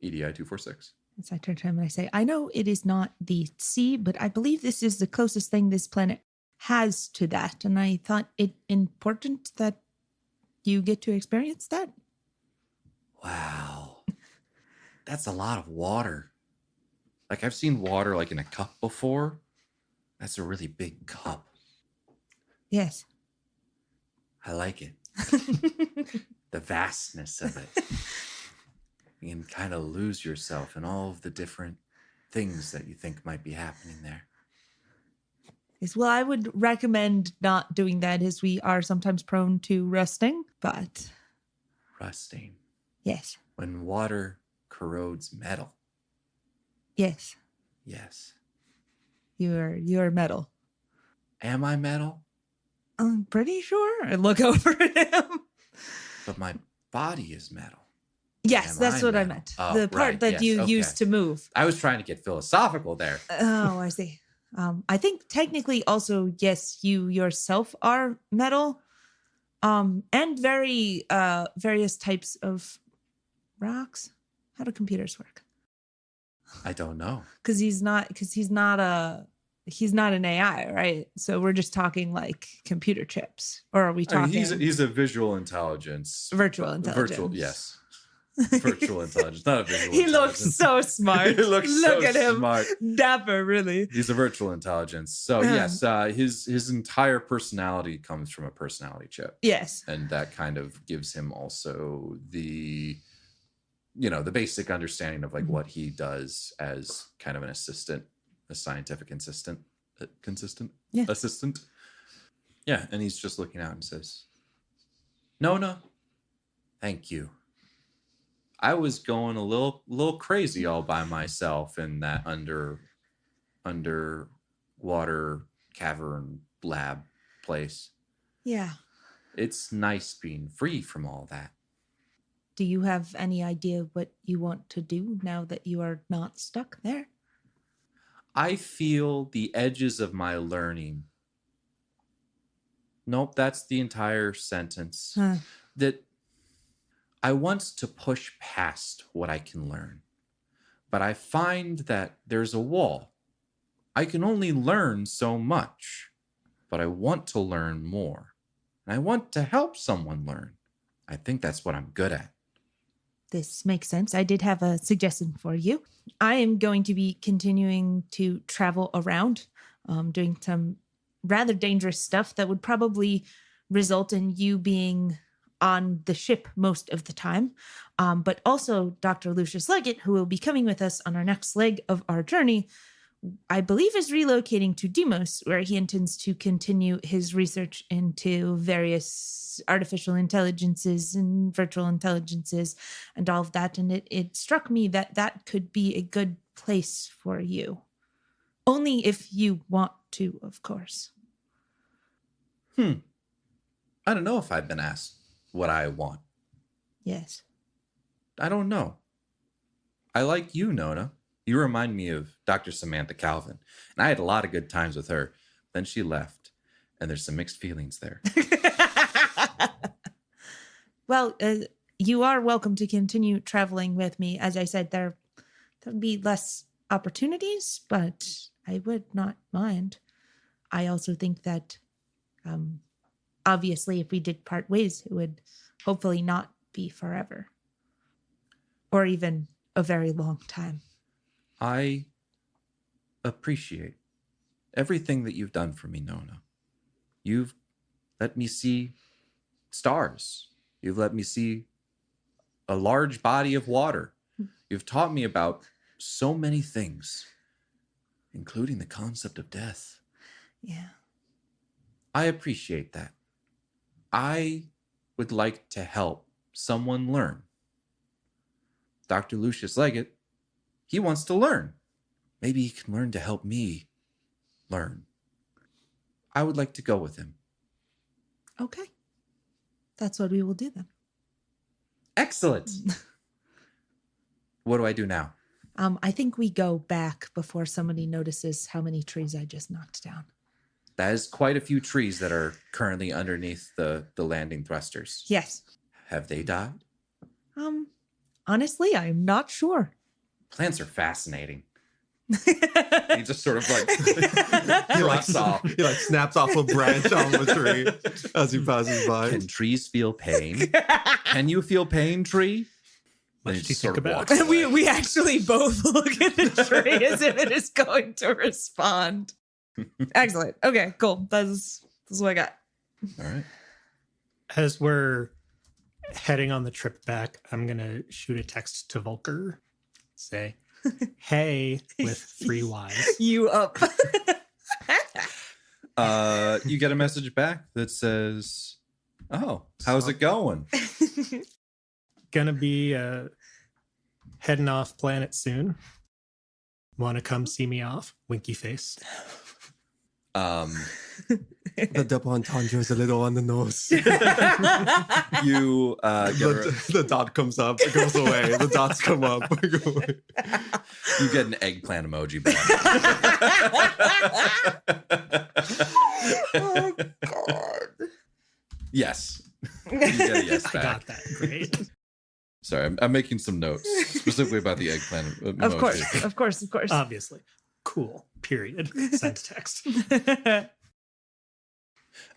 EDI 246. As I turn to him and I say, I know it is not the sea, but I believe this is the closest thing this planet has to that. And I thought it important that you get to experience that. Wow. That's a lot of water. Like, I've seen water like in a cup before. That's a really big cup. Yes. I like it. The vastness of it. You can kind of lose yourself in all of the different things that you think might be happening there. Yes, well, I would recommend not doing that, as we are sometimes prone to rusting, but Rusting. yes. When water corrodes metal. Yes. Yes. You're metal. Am I metal? I'm pretty sure. I look over at him. But my body is metal. Yes, Am that's I what I metal? meant. Oh, The part right, that yes, you okay. use to move. I was trying to get philosophical there. Oh, I see. I think technically also, yes, you yourself are metal. And very various types of rocks. How do computers work? I don't know. Because he's not an AI, right? So we're just talking like computer chips. Or are we I mean, talking he's a visual intelligence. virtual intelligence? Virtual, yes. Virtual intelligence, not a visual He looks intelligence. so smart. He looks Look so at him. smart. Dapper, really. He's a virtual intelligence. So yes, his entire personality comes from a personality chip. Yes. And that kind of gives him also the basic understanding of like what he does as kind of an assistant, a scientific assistant. Yeah, and he's just looking out and says, Nona, thank you. I was going a little crazy all by myself in that underwater cavern lab place. Yeah. It's nice being free from all that. Do you have any idea what you want to do now that you are not stuck there? I feel the edges of my learning Nope, that's the entire sentence. Huh. That I want to push past what I can learn, but I find that there's a wall. I can only learn so much, but I want to learn more. And I want to help someone learn. I think that's what I'm good at. This makes sense. I did have a suggestion for you. I am going to be continuing to travel around, doing some rather dangerous stuff that would probably result in you being on the ship most of the time. But also Dr. Lucius Leggett, who will be coming with us on our next leg of our journey, I believe is relocating to Dimos, where he intends to continue his research into various artificial intelligences and virtual intelligences and all of that. And it struck me that that could be a good place for you. Only if you want to, of course. I don't know if I've been asked what I want. Yes. I don't know. I like you, Nona. You remind me of Dr. Samantha Calvin. And I had a lot of good times with her. Then she left, and there's some mixed feelings there. Well, you are welcome to continue traveling with me. As I said, there'll be less opportunities, but I would not mind. I also think that, obviously, if we did part ways, it would hopefully not be forever. Or even a very long time. I appreciate everything that you've done for me, Nona. You've let me see stars. You've let me see a large body of water. You've taught me about so many things, including the concept of death. Yeah. I appreciate that. I would like to help someone learn. Dr. Lucius Leggett, he wants to learn. Maybe he can learn to help me learn. I would like to go with him. Okay. That's what we will do then. Excellent. What do I do now? I think we go back before somebody notices how many trees I just knocked down. That is quite a few trees that are currently underneath the landing thrusters. Yes. Have they died? Honestly, I'm not sure. Plants are fascinating. He just sort of like drops off. He like snaps off a branch off a tree as he passes by. Can trees feel pain? Can you feel pain, tree? What Then did he you sort think of about? walks away. We actually both look at the tree as if it is going to respond. Excellent. Okay, cool. This is what I got. All right. As we're heading on the trip back, I'm going to shoot a text to Volker. Say, hey, with 3 Ys. You up. You get a message back that says, oh, how's it going? Gonna be heading off planet soon. Want to come see me off? Winky face. The double entendre is a little on the nose. You get The dot comes up, it goes away. The dots come up, go away. you get an eggplant emoji back. Oh, God. Yes. You get a yes I back. got that. Great. Sorry, I'm making some notes specifically about the eggplant emoji. Of course. Obviously. Cool. Period. Send text.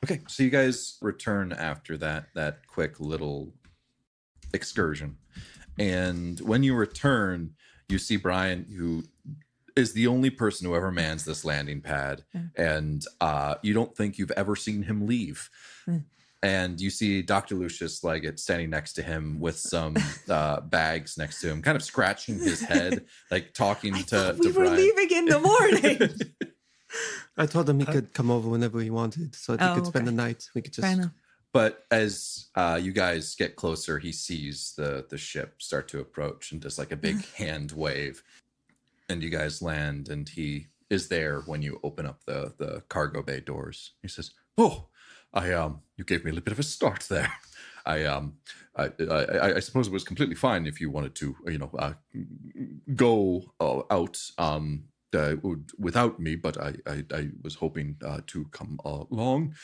Okay, so you guys return after that quick little excursion. And when you return, you see Brian, who is the only person who ever mans this landing pad. And you don't think you've ever seen him leave. And you see Dr. Lucius Leggett standing next to him with some bags next to him, kind of scratching his head, like talking to we were Brian. leaving in the morning. I told him he could come over whenever he wanted, so he could spend okay. the night. We could just. Fair enough. But as you guys get closer, he sees the ship start to approach and does like a big hand wave. And you guys land, and he is there when you open up the cargo bay doors. He says, "Oh, you gave me a little bit of a start there. I suppose it was completely fine if you wanted to, go out without me, but I was hoping to come along.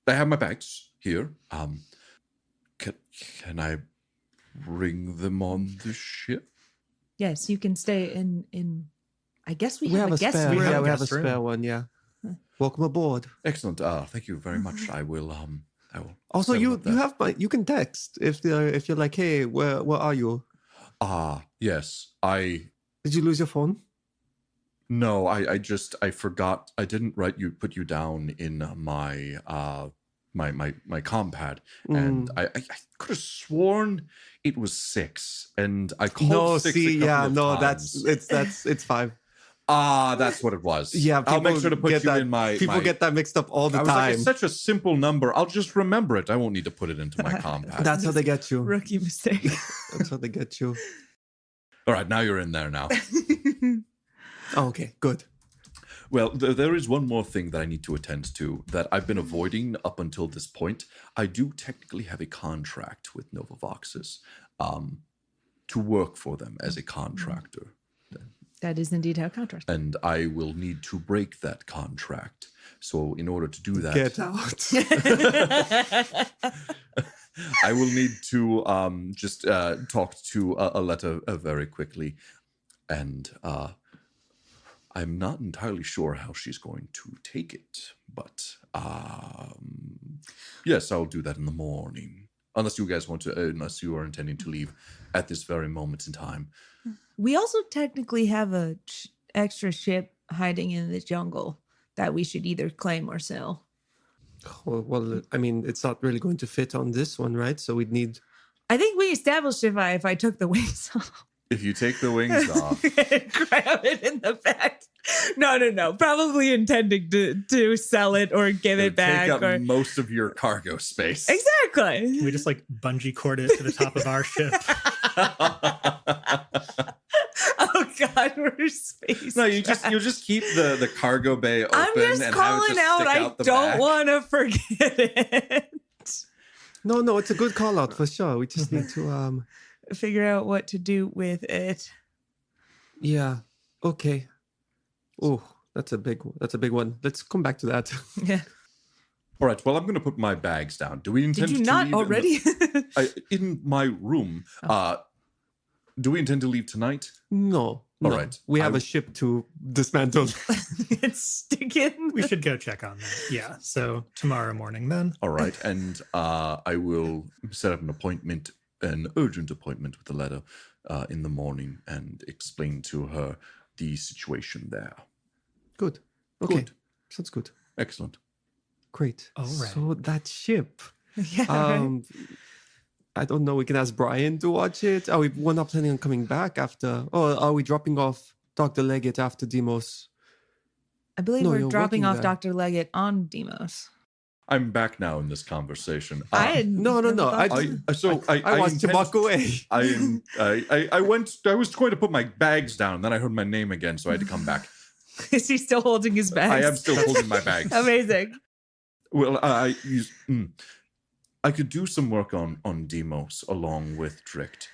I have my bags here. Can I bring them on the ship? Yes, you can stay in. I guess we We have a guest spare. room. Yeah, we have a guest room. spare one. Yeah. Welcome aboard. Excellent. Thank you very much. I will. Also, settle up there. you can text if you're like, hey, where are you? Yes. Did you lose your phone? No, I forgot. I didn't put you down in my my compad, and I could have sworn it was 6, and I called 6 a couple of times. it's 5. That's what it was. Yeah, I'll make sure to put you that, in my. People get that mixed up all the I was time. like, it's such a simple number. I'll just remember it. I won't need to put it into my compad. That's how they get you. Rookie mistake. That's how they get you. All right, now you're in there now. Oh, okay, good. Well, there is one more thing that I need to attend to that I've been avoiding up until this point. I do technically have a contract with Novavoxes to work for them as a contractor. That is indeed how contract. And I will need to break that contract. So in order to do that... Get out. I will need to just talk to Aletta very quickly. And I'm not entirely sure how she's going to take it. But yes, I'll do that in the morning. Unless you guys want to, unless you are intending to leave at this very moment in time. We also technically have a extra ship hiding in the jungle that we should either claim or sell. Well, I mean, it's not really going to fit on this one, right? So we'd need... I think we established if I took the wings off. If you take the wings off. Grab it in the back. No. Probably intending to sell it or give it back. Take up or most of your cargo space. Exactly. We just like bungee cord it to the top of our ship. Oh God, we're space. No, you'll just keep the cargo bay open. I'm just and calling have it just out. stick I out the don't back. want to forget it. No, it's a good call out for sure. We just need to figure out what to do with it. Yeah. Okay. Oh, that's a big one. Let's come back to that. Yeah. All right. Well, I'm going to put my bags down. Do we intend Did you to not leave already? in my room? Do we intend to leave tonight? No. All right. We have a ship to dismantle. It's sticking. We should go check on that. Yeah. So tomorrow morning then. All right. And I will set up an urgent appointment with Aletta in the morning and explain to her the situation there. Good. Okay. Good. Sounds good. Excellent. Great. All right. So that ship. Yeah. Right. I don't know. We can ask Brian to watch it. We're not planning on coming back after. Or are we dropping off Dr. Leggett after Dimos? I believe No, we're you're dropping working off there. Dr. Leggett on Dimos. I'm back now in this conversation. No. I watched him walk away. I was going to put my bags down, and then I heard my name again, so I had to come back. Is he still holding his bags? I am still holding my bags. Amazing. Well, I could do some work on Dimos along with Drict.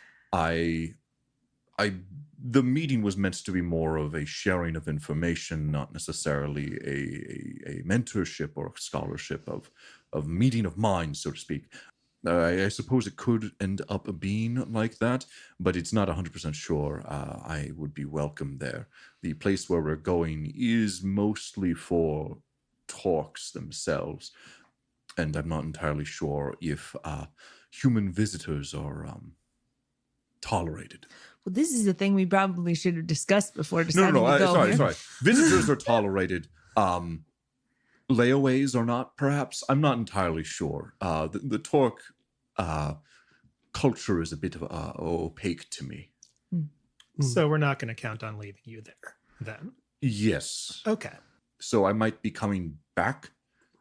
The meeting was meant to be more of a sharing of information, not necessarily a mentorship or a scholarship of meeting of minds, so to speak. I suppose it could end up being like that, but it's not 100% sure. I would be welcome there. The place where we're going is mostly for talks themselves, and I'm not entirely sure if human visitors are tolerated. Well, this is the thing we probably should have discussed before deciding to go. Sorry. Visitors are tolerated. Layaways are not, perhaps. I'm not entirely sure. The Torque culture is a bit of opaque to me. So we're not going to count on leaving you there then. Yes. Okay. So I might be coming back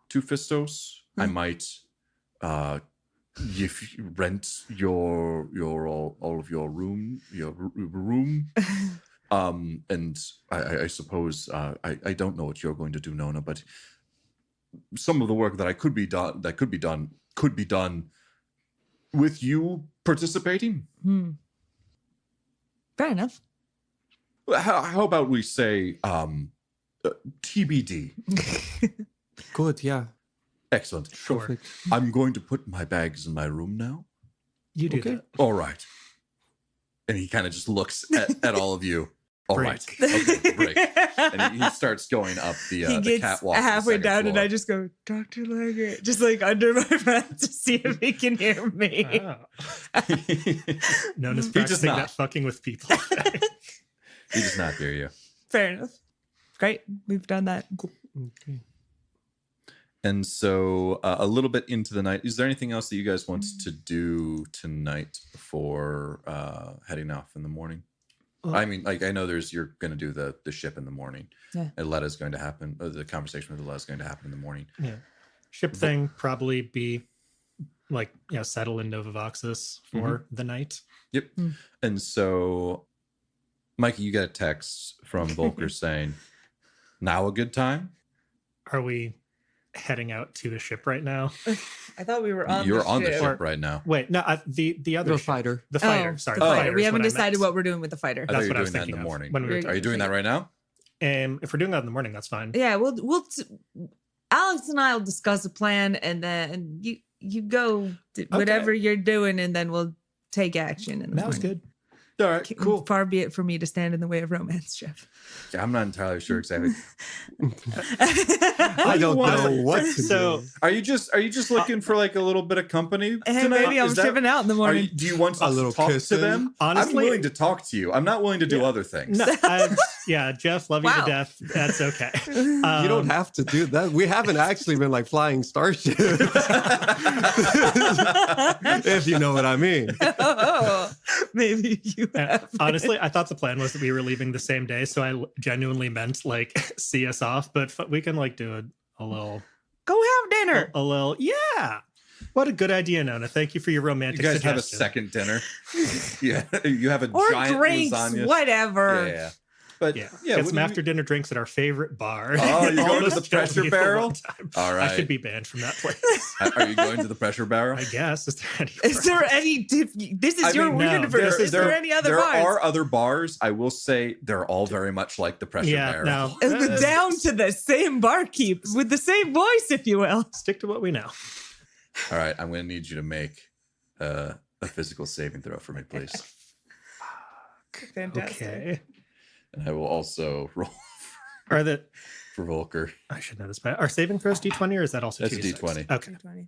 to Phistos. I might if you rent your all of your room, and I suppose I don't know what you're going to do, Nona, but some of the work that could be done with you participating. Fair enough. How about we say TBD? Good, yeah. Excellent. Sure. I'm going to put my bags in my room now. You do Okay. that. All right. And he kind of just looks at all of you. All Break. right. Okay, break. And he starts going up He the gets catwalk. to the halfway second down, and floor. I just go, Dr. Leggett, just like under my breath to see if he can hear me. Oh. Known as He does practicing not. that fucking with people. He does not hear you. Fair enough. Great. We've done that. Okay. And so a little bit into the night, is there anything else that you guys want to do tonight before heading off in the morning? I mean, like, I know you're going to do the ship in the morning. Yeah. And Letta's going to happen. The conversation with Letta's going to happen in the morning. Yeah. Ship thing probably be like, settle in Novavoxus for the night. Yep. And so, Mikey, you got a text from Volker saying, now a good time? Are we heading out to the ship right now? I thought we were on You're the on the ship. ship right now. Wait, no, the other The ship. fighter. The fighter. Oh, Sorry, the fighter. fighter We is haven't what I decided meant. what we're doing with the fighter. I thought That's you what were I was doing that in thinking the of morning. when we were You're- Are you doing that right now? If we're doing that in the morning, that's fine. Yeah, Alex and I will discuss a plan, and then you go whatever you're doing, and then we'll take action. In the That was morning. good. All right, cool. Far be it for me to stand in the way of romance, Jeff. Yeah, I'm not entirely sure exactly. I don't know what to So- do. Are you just looking for like a little bit of company Hey, tonight? maybe I'm Is that- shipping out in the Are morning. you, do you want A to little talk to kissing? them? Honestly- I'm willing to talk to you. I'm not willing to do other things. No, Jeff, love you Wow. to death. That's okay. You don't Um, have to do that. We haven't actually been like flying starships. If you know what I mean. Oh, maybe you have. Honestly, I thought the plan was that we were leaving the same day, so I genuinely meant like see us off. But we can like do a little, Go have dinner. a little. Yeah, what a good idea, Nona. Thank you for your You romantic. guys have a suggestion. second dinner. Yeah, you have a Or giant drinks, lasagna. whatever. Yeah. But Yeah, yeah, get what some do you- after dinner drinks at our favorite bar. Oh, you're going to Almost the killed Pressure me the Barrel? one time. All I should right. be banned from that place. Are you going to the Pressure Barrel? I guess. Is there any? Is there any? This is I your mean, weird. no, version. Is there any other there bars? are other bars. I will say they're all very much like the Pressure Yeah, Barrel. no. Down to the same barkeep with the same voice, if you will. Stick to what we know. All right, I'm going to need you to make a physical saving throw for me, please. Fantastic. Okay. And I will also roll Are the for Volker. I should know this, but are saving throws D20 or is that also That's a 2d6? D20. Okay. 20.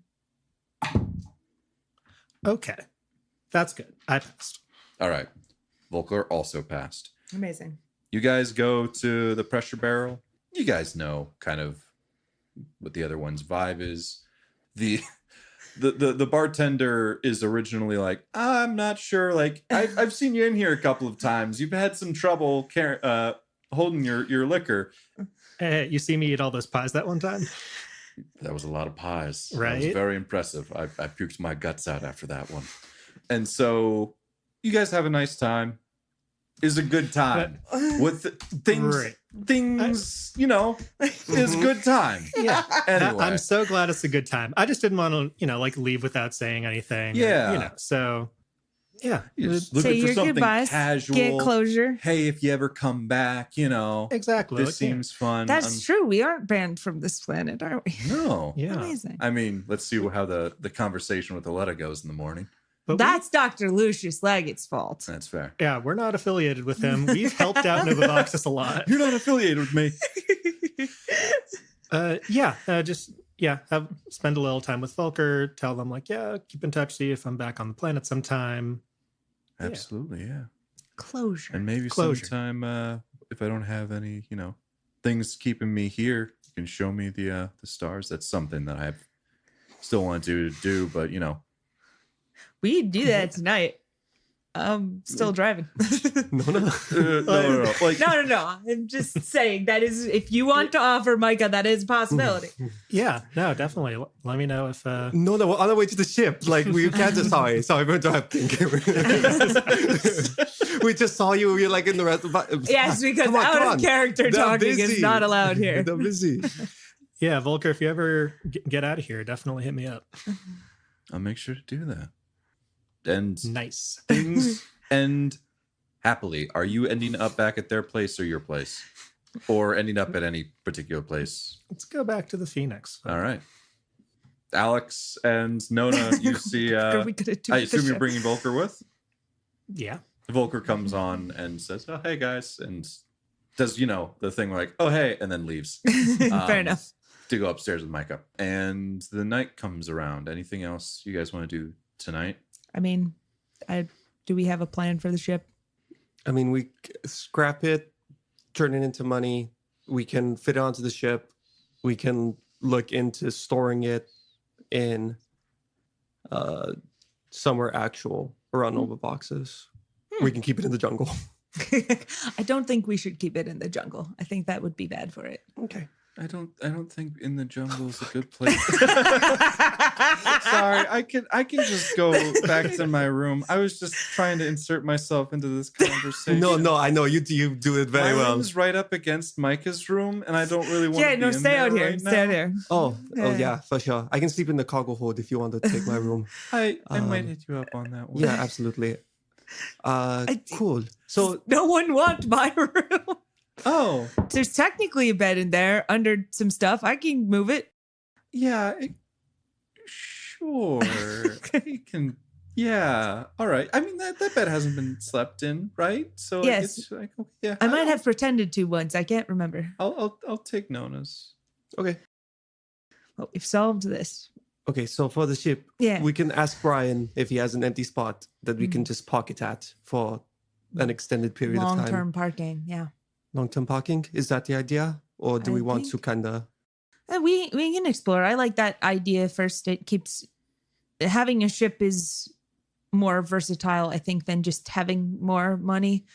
Okay. That's good. I passed. All right. Volker also passed. Amazing. You guys go to the Pressure Barrel. You guys know kind of what the other one's vibe is. The bartender is originally like, I'm not sure. Like, I've seen you in here a couple of times. You've had some trouble holding your liquor. Hey, you see me eat all those pies that one time? That was a lot of pies. That was Right? very impressive. I puked my guts out after that one. And so you guys have a nice time. Is a good time. With things, Right. things, is good time. Yeah. Anyway. I'm so glad it's a good time. I just didn't want to, like leave without saying anything. Yeah. So yeah. You're just Say looking for your something goodbyes. casual. Get closure. Hey, if you ever come back, Exactly. this seems fun. That's true. We aren't banned from this planet, are we? No. Yeah. Amazing. I mean, let's see how the conversation with Aletta goes in the morning. But That's Dr. Lucius Leggett's fault. That's fair. yeah, we're not affiliated with him. We've helped out Novavoxus a lot. You're not affiliated with me. Spend a little time with Volker. Tell them like, keep in touch. See if I'm back on the planet sometime. Yeah. Absolutely, yeah. Closure. And maybe Closure. sometime, if I don't have any, things keeping me here, you can show me the stars. That's something that I still want to do, but We do that tonight. I'm still driving. No. no. Like, No. I'm just saying that is, if you want to offer Micah, that is a possibility. Yeah, no, definitely. Let me know if No, we're on the way to the ship. Like we can't just sorry, we're interrupting. We just saw you. You're like in the rest. Yes, because Come on, out come of on. character They're talking busy. is not allowed here. They're busy. yeah, Volker, if you ever get out of here, definitely hit me up. I'll make sure to do that. And Nice. things end happily. Are you ending up back at their place or your place? Or ending up at any particular place? Let's go back to the Phoenix. All right. Alex and Nona, you see. Are we gonna do I the assume you're ship? bringing Volker with. Yeah. Volker comes on and says, "Oh, hey guys," and does the thing like, "Oh, hey," and then leaves. Fair enough. To go upstairs with Micah. And the night comes around. Anything else you guys want to do tonight? I mean, do we have a plan for the ship? I mean, we scrap it, turn it into money. We can fit it onto the ship. We can look into storing it in somewhere actual around Nova boxes. We can keep it in the jungle. I don't think we should keep it in the jungle. I think that would be bad for it. Okay. I don't think in the jungle is a good place. Sorry, I can just go back to my room. I was just trying to insert myself into this conversation. No, I know you do it very my well. room's right up against Micah's room, and I don't really want to be in stay out there here. right Stay out now. here. Oh yeah, for sure. I can sleep in the cargo hold if you want to take my room. I might hit you up on that one. Yeah, absolutely. Cool. So No one want my room. Oh, There's technically a bed in there under some stuff. I can move it. yeah. Sure. You can. Yeah. All right. I mean, that bed hasn't been slept in, right? So Yes. it's like, okay, yeah. I might have pretended to once. I can't remember. I'll take Nona's. okay. Well, we've solved this. Okay, so for the ship, Yeah. we can ask Brian if he has an empty spot that we can just park it at for an extended period of time. Long-term parking. Yeah. Long-term parking? Is that the idea? Or do I we want think- to kind of... We can explore. I like that idea first. It keeps having a ship is more versatile, I think, than just having more money.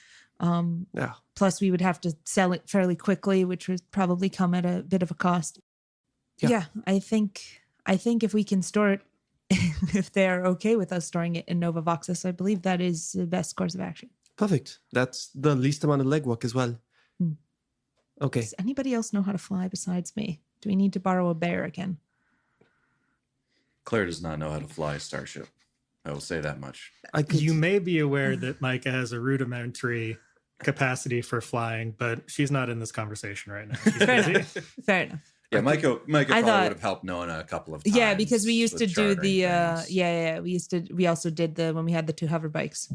Yeah. Plus, we would have to sell it fairly quickly, which would probably come at a bit of a cost. Yeah. Yeah, I think if we can store it, if they're okay with us storing it in Nova Voxus, I believe that is the best course of action. Perfect. That's the least amount of legwork as well. Hmm. Okay. Does anybody else know how to fly besides me? Do we need to borrow a bear again? Claire does not know how to fly a starship. I will say that much. I could... You may be aware that Micah has a rudimentary capacity for flying, but she's not in this conversation right now. She's Fair busy. enough. Fair enough. Yeah, Micah probably thought- would have helped Nona a couple of times. Yeah, because we used to with do chartering the things. we also did the when we had the 2 hover bikes.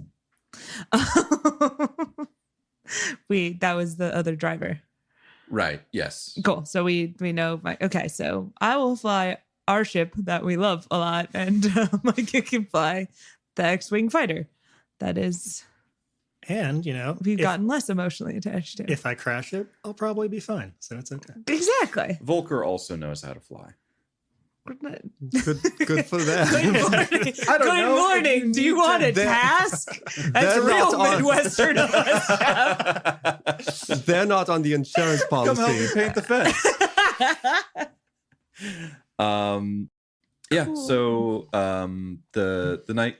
That was the other driver. Right. Yes. Cool. So we know okay, so I will fly our ship that we love a lot, and Micah can fly the X-Wing fighter. That is And, we've gotten less emotionally attached to. if I crash it, I'll probably be fine. So it's okay. Exactly. Volker also knows how to fly. Good for them. Good morning. I don't Good know. morning. Do you want a They're- task? That's they're real not on- Midwestern of us, Jeff. They're not on the insurance Come help me policy. paint the fence. Yeah. Cool. So the night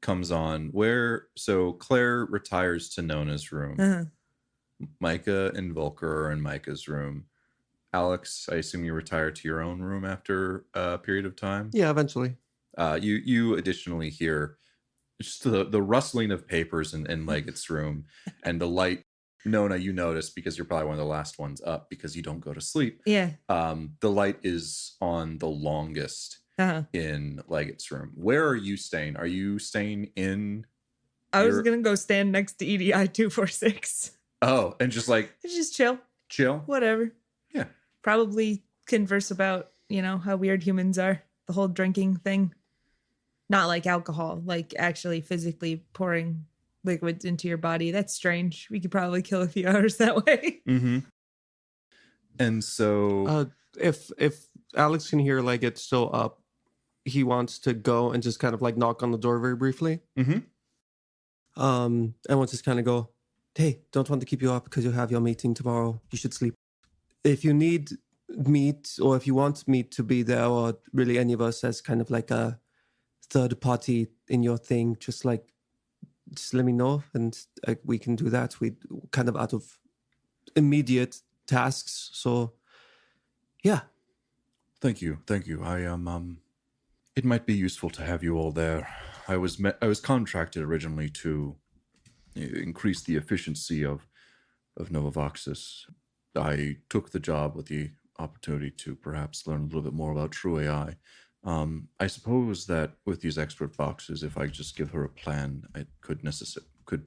comes on so Claire retires to Nona's room. Uh-huh. Micah and Volker are in Micah's room. Alex, I assume you retire to your own room after a period of time. Yeah, eventually. You additionally hear just the rustling of papers in Leggett's room, and the light. Nona, you notice because you're probably one of the last ones up because you don't go to sleep. Yeah. The light is on the longest Uh-huh. in Leggett's room. Where are you staying? Are you staying in? I was You're- gonna go stand next to EDI 246. Oh, and just like Just chill. chill. Whatever. Yeah. Probably converse about, how weird humans are. The whole drinking thing. Not like alcohol, like actually physically pouring liquids into your body. That's strange. We could probably kill a few hours that way. Mm-hmm. And so, If Alex can hear Leggett still up, he wants to go and just kind of like knock on the door very briefly. Mhm. And we'll just kind of go, hey, don't want to keep you up because you have your meeting tomorrow. You should sleep. If you need meat or if you want meat to be there or really any of us as kind of like a third party in your thing, just let me know and we can do that. We kind of out of immediate tasks. So yeah. thank you. I it might be useful to have you all there. I was contracted originally to increase the efficiency of Novavoxus. I took the job with the opportunity to perhaps learn a little bit more about true AI. I suppose that with these expert boxes, if I just give her a plan, it could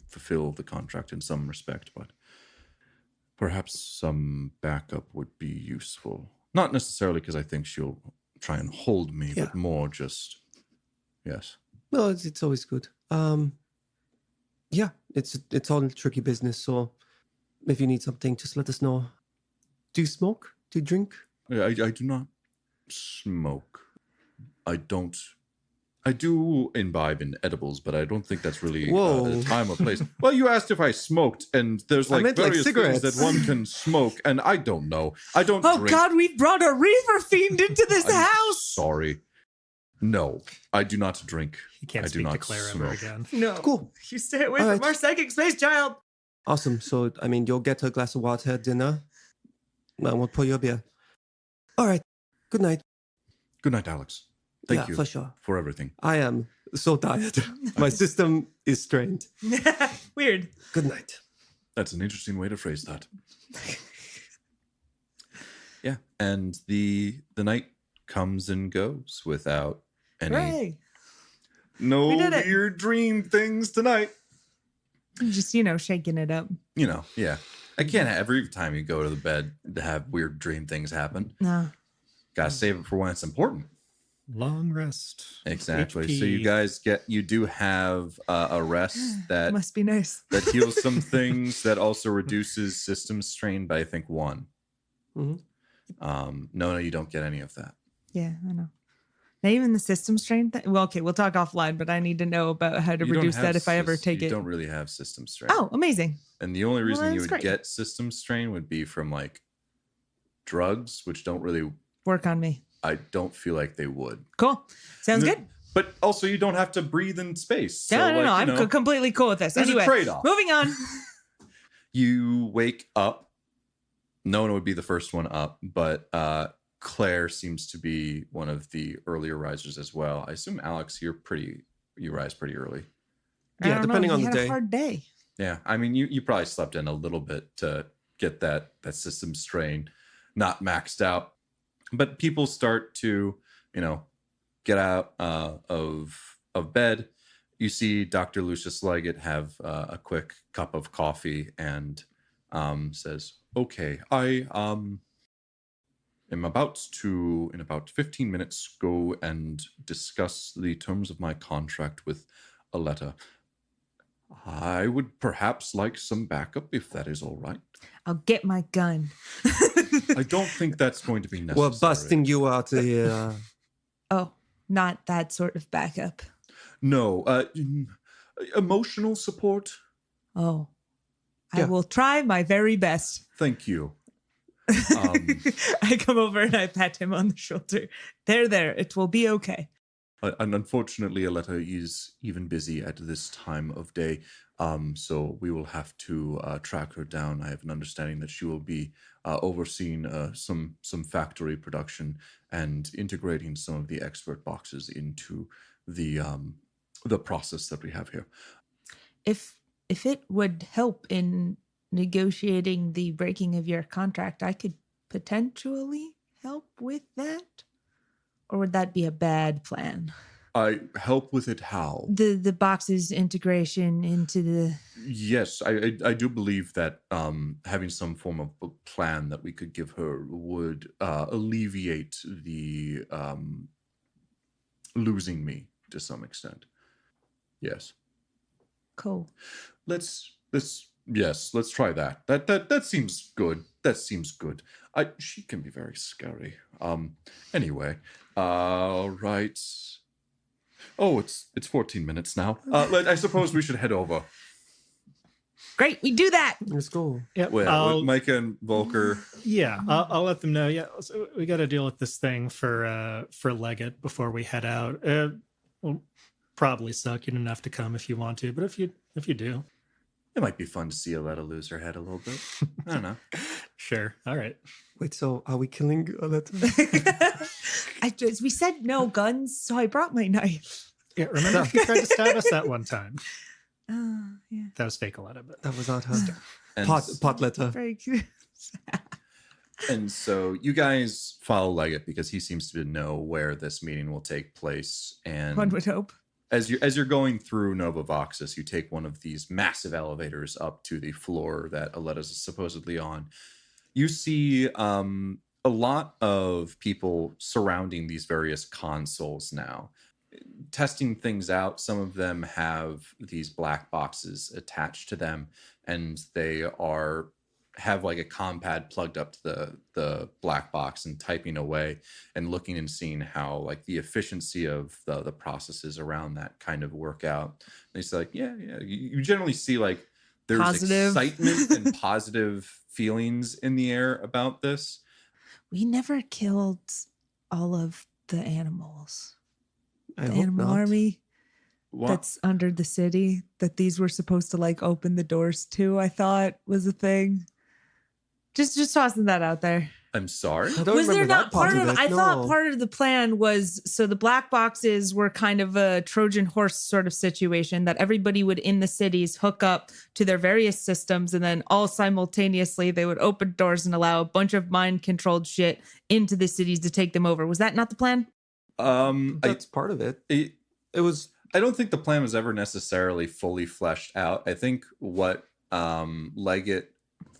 fulfill the contract in some respect, but perhaps some backup would be useful. Not necessarily because I think she'll try and hold me, Yeah. but more just, yes. No, it's always good. Yeah, it's all tricky business. So if you need something, just let us know. Do you smoke? Do you drink? I do not smoke. I do imbibe in edibles, but I don't think that's really Whoa. the time or place. Well, you asked if I smoked, and there's I like meant, various things cigarettes. that one can smoke, and I don't know. I don't Oh drink. God, we've brought a reaver fiend into this I'm house. sorry. No, I do not drink. You can't I do speak to not Claire smoke. ever again. No, Cool. You stay away All from right. our psychic space child. Awesome. So, I mean, you'll get a glass of water at dinner, and we'll pour you a beer. All right. Good night. Good night, Alex. Thank Yeah, you for sure. for everything. I am so tired. My system is strained. Weird. Good night. That's an interesting way to phrase that. Yeah, and the night comes and goes without any Hooray. no We did it. weird dream things tonight. Just, shaking it up. Yeah. I can't have every time you go to the bed to have weird dream things happen. No. Gotta save it for when it's important. Long rest. Exactly. HP. So you do have a rest that Must be nice. that heals some things, that also reduces system strain by I think 1. Mhm. No, you don't get any of that. Yeah, I know. Now, even the system strain thing. Well, okay, we'll talk offline, but I need to know about how to You don't reduce have that if I ever take you it. don't really have system strain. Oh, amazing. And the only Well, reason you that's would great. get system strain would be from like drugs, which don't really. Work on me. I don't feel like they would. Cool. Sounds No, good. But also, you don't have to breathe in space. So, No, like, I'm completely cool with this. there's Anyway, a trade-off. moving on. You wake up. No one would be the first one up, but Claire seems to be one of the earlier risers as well. I assume Alex, you rise pretty early. I Yeah, don't depending know. on He the had day. a hard day. Yeah, I mean, you probably slept in a little bit to get that system strain not maxed out. But people start to, get out of bed. You see Dr. Lucius Leggett have a quick cup of coffee and says, "Okay, I am about to, in about 15 minutes, go and discuss the terms of my contract with Aletta. I would perhaps like some backup if that is all right. I'll get my gun. I don't think that's going to be necessary. We're busting you out here. Oh, not that sort of backup. No, emotional support. Oh, Yeah. I will try my very best. Thank you. I come over and I pat him on the shoulder. There. It will be okay. And unfortunately, Aletta is even busy at this time of day, so we will have to track her down. I have an understanding that she will be overseeing some factory production and integrating some of the expert boxes into the process that we have here. If it would help in negotiating the breaking of your contract, I could potentially help with that. Or would that be a bad plan? I help with it how? The boxes integration into the... Yes, I do believe that having some form of a plan that we could give her would alleviate the losing me to some extent. Yes. Cool. Let's try that. That seems good. That seems good. She can be very scary. Anyway, all right. Oh, it's 14 minutes now. I suppose we should head over. Great, we do that. Let's go. Yeah, With Micah and Volker. I'll let them know. Yeah, so we got to deal with this thing for Leggett before we head out. Will probably suck. You don't have to come if you want to, but if you do, It might be fun to see Aletta lose her head a little bit. I don't know. sure. All right. Wait, so are we killing Aletta? We said no guns, so I brought my knife. Yeah, remember you tried to stab us that one time. Yeah. That was fake Aletta, but That was not her. And Pot letter. Very cute. And so you guys follow Leggett because he seems to know where this meeting will take place. And One would hope. as you're going through Nova Voxus, you take one of these massive elevators up to the floor that Aletta's supposedly on. You see a lot of people surrounding these various consoles now, testing things out. Some of them have these black boxes attached to them, and they have like a compad plugged up to the black box and typing away and looking and seeing how like the efficiency of the processes around that kind of work out. And they say like, yeah. You generally see like there's Positive. excitement and positive feelings in the air about this. We never killed all of the animals. I The hope animal not. army What? that's under the city that these were supposed to like open the doors to, I thought was a thing. Just tossing that out there. I'm sorry. I don't Was there remember not that part of it. I thought no. part of the plan was so the black boxes were kind of a Trojan horse sort of situation that everybody would in the cities hook up to their various systems, and then all simultaneously they would open doors and allow a bunch of mind controlled shit into the cities to take them over. Was that not the plan? That's part of it. It was I don't think the plan was ever necessarily fully fleshed out. I think what Leggett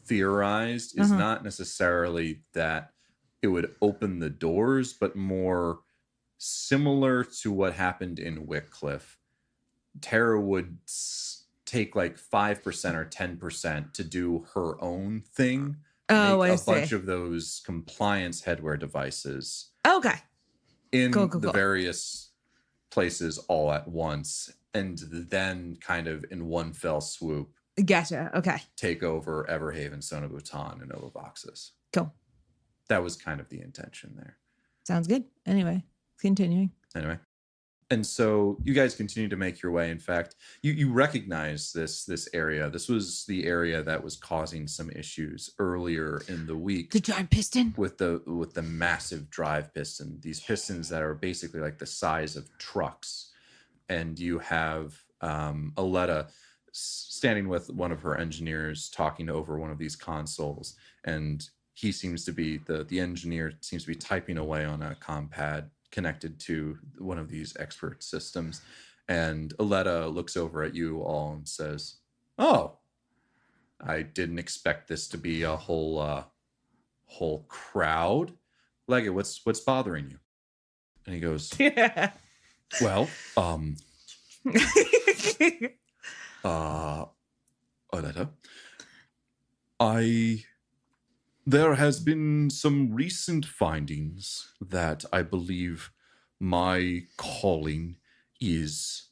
theorized is not necessarily that it would open the doors, but more similar to what happened in Wycliffe. Tara would take like 5% or 10% to do her own thing. Oh, make I a see. bunch of those compliance headwear devices Okay. in Cool. the various places all at once, and then kind of in one fell swoop Gotcha. Okay. take over Everhaven, Sonobutan, and Nova Voxus. Cool. That was kind of the intention there. Sounds good. Anyway, continuing. Anyway. And so you guys continue to make your way. In fact, you recognize this area. This was the area that was causing some issues earlier in the week. The giant piston. With the massive drive piston, these pistons that are basically like the size of trucks. And you have Aletta standing with one of her engineers talking over one of these consoles, and he seems to be the engineer seems to be typing away on a compad connected to one of these expert systems. And Aletta looks over at you all and says, "Oh, I didn't expect this to be a whole crowd. Leggett, what's bothering you?" And he goes, Yeah. "Well, Aletta, there has been some recent findings that I believe my calling is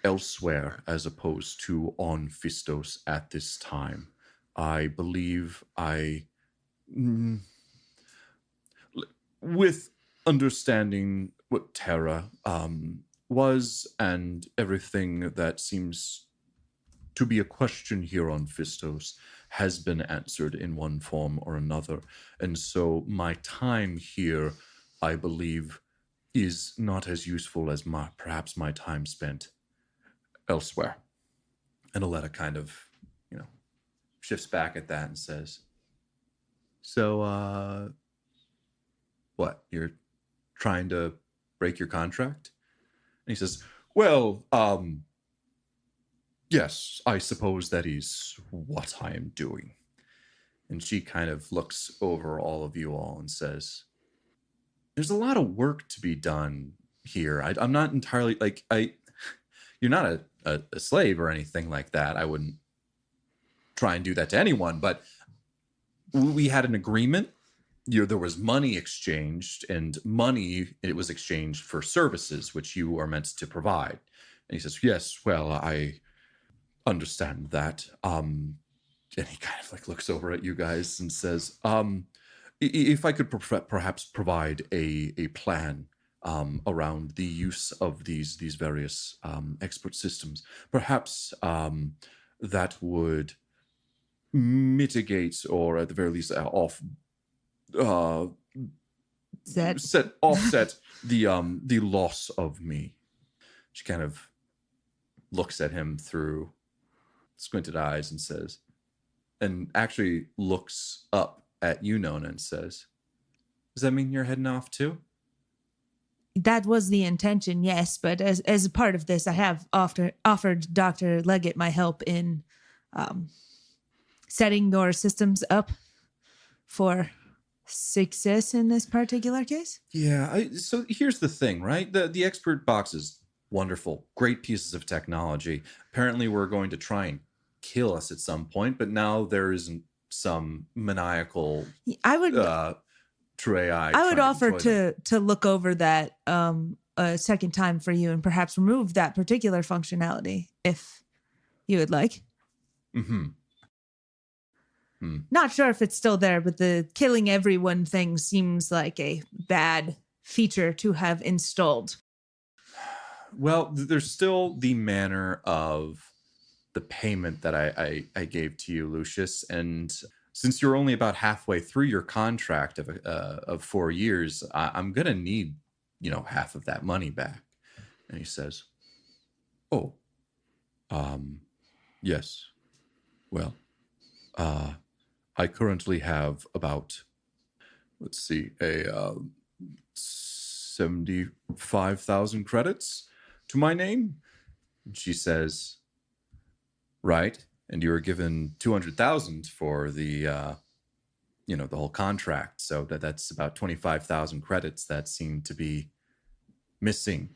elsewhere as opposed to on Phistos at this time. I believe with understanding what Terra was and everything that seems to be a question here on Phistos has been answered in one form or another. And so my time here, I believe, is not as useful as perhaps my time spent elsewhere." And Aletta kind of, shifts back at that and says, "So, what? You're trying to break your contract?" And he says, "Well, yes, I suppose that is what I am doing." And she kind of looks over all of you all and says, "There's a lot of work to be done here. I'm not entirely you're not a slave or anything like that. I wouldn't try and do that to anyone, but we had an agreement. There was money exchanged, and it was exchanged for services, which you are meant to provide." And he says, "Yes, well, I understand that." And he kind of looks over at you guys and says, "If I could perhaps provide a plan around the use of these various expert systems, perhaps that would mitigate, or at the very least offset the loss of me." She kind of looks at him through squinted eyes and says, and actually looks up at you, Nona, and says, does that mean you're heading off too? That was the intention, yes. But as a part of this, I have offered Dr. Leggett my help in setting your systems up for success in this particular case. Yeah, so here's the thing, right? The expert box is wonderful, great pieces of technology. Apparently we're going to try and kill us at some point, but now there isn't some maniacal true AI. I would offer to look over that a second time for you and perhaps remove that particular functionality if you would like. Not sure if it's still there, but the killing everyone thing seems like a bad feature to have installed. Well, there's still the manner of the payment that I gave to you, Lucius, and since you're only about halfway through your contract of 4 years, I'm gonna need, half of that money back. And he says, "Oh, yes. Well, I currently have about, let's see, 75,000 credits to my name." She says, "Right. And you were given 200,000 for the, the whole contract. So that's about 25,000 credits that seem to be missing."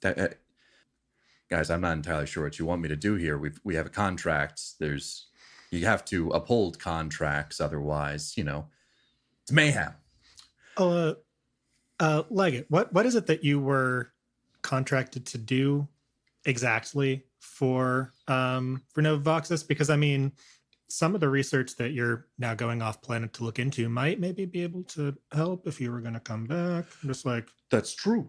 Guys, I'm not entirely sure what you want me to do here. We have a contract. You have to uphold contracts, otherwise, it's mayhem. Leggett, what is it that you were contracted to do exactly for Novavoxus? Because I mean, some of the research that you're now going off planet to look into might maybe be able to help if you were going to come back. Just like That's true.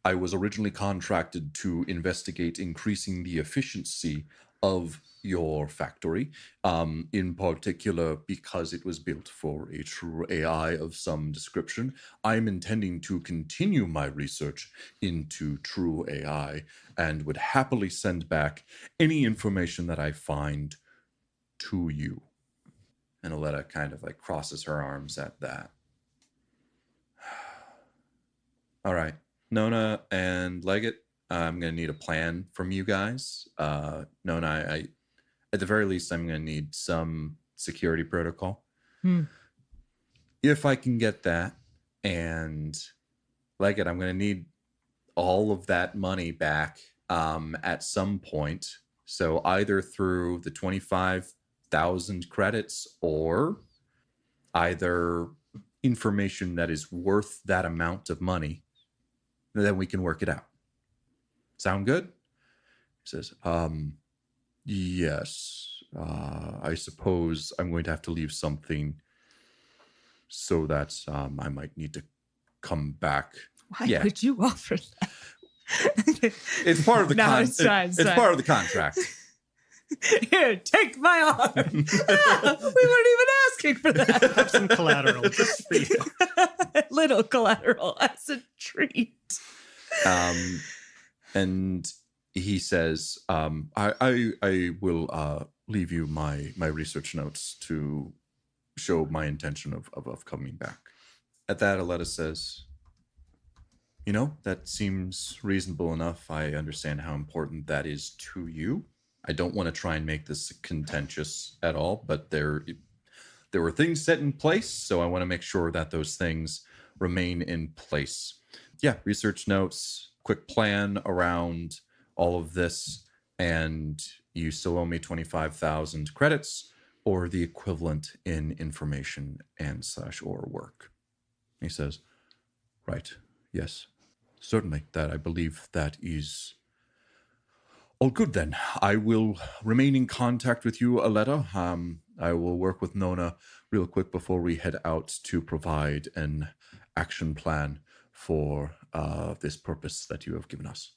I was originally contracted to investigate increasing the efficiency of your factory, in particular because it was built for a true AI of some description. I'm intending to continue my research into true AI and would happily send back any information that I find to you. And Aletta kind of crosses her arms at that. All right, Nona and Leggett, I'm going to need a plan from you guys. Nona, at the very least, I'm going to need some security protocol. If I can get that, and Leggett, I'm going to need all of that money back at some point. So either through the 25,000 credits or either information that is worth that amount of money, then we can work it out. Sound good? He says, yes. I suppose I'm going to have to leave something so that I might need to come back. Why would you offer that? It's part of the it's part of the contract. Here, take my arm. We weren't even asking for that. have some collateral just for you. Little collateral as a treat. And he says, I will leave you my research notes to show my intention of coming back. At that, Aletta says, that seems reasonable enough. I understand how important that is to you. I don't want to try and make this contentious at all, but there were things set in place, so I want to make sure that those things remain in place. Yeah, research notes, quick plan around all of this, and you still owe me 25,000 credits or the equivalent in information and / or work. He says, right, yes, certainly, that I believe that is all good then. I will remain in contact with you, Aletta. I will work with Nona real quick before we head out to provide an action plan for this purpose that you have given us.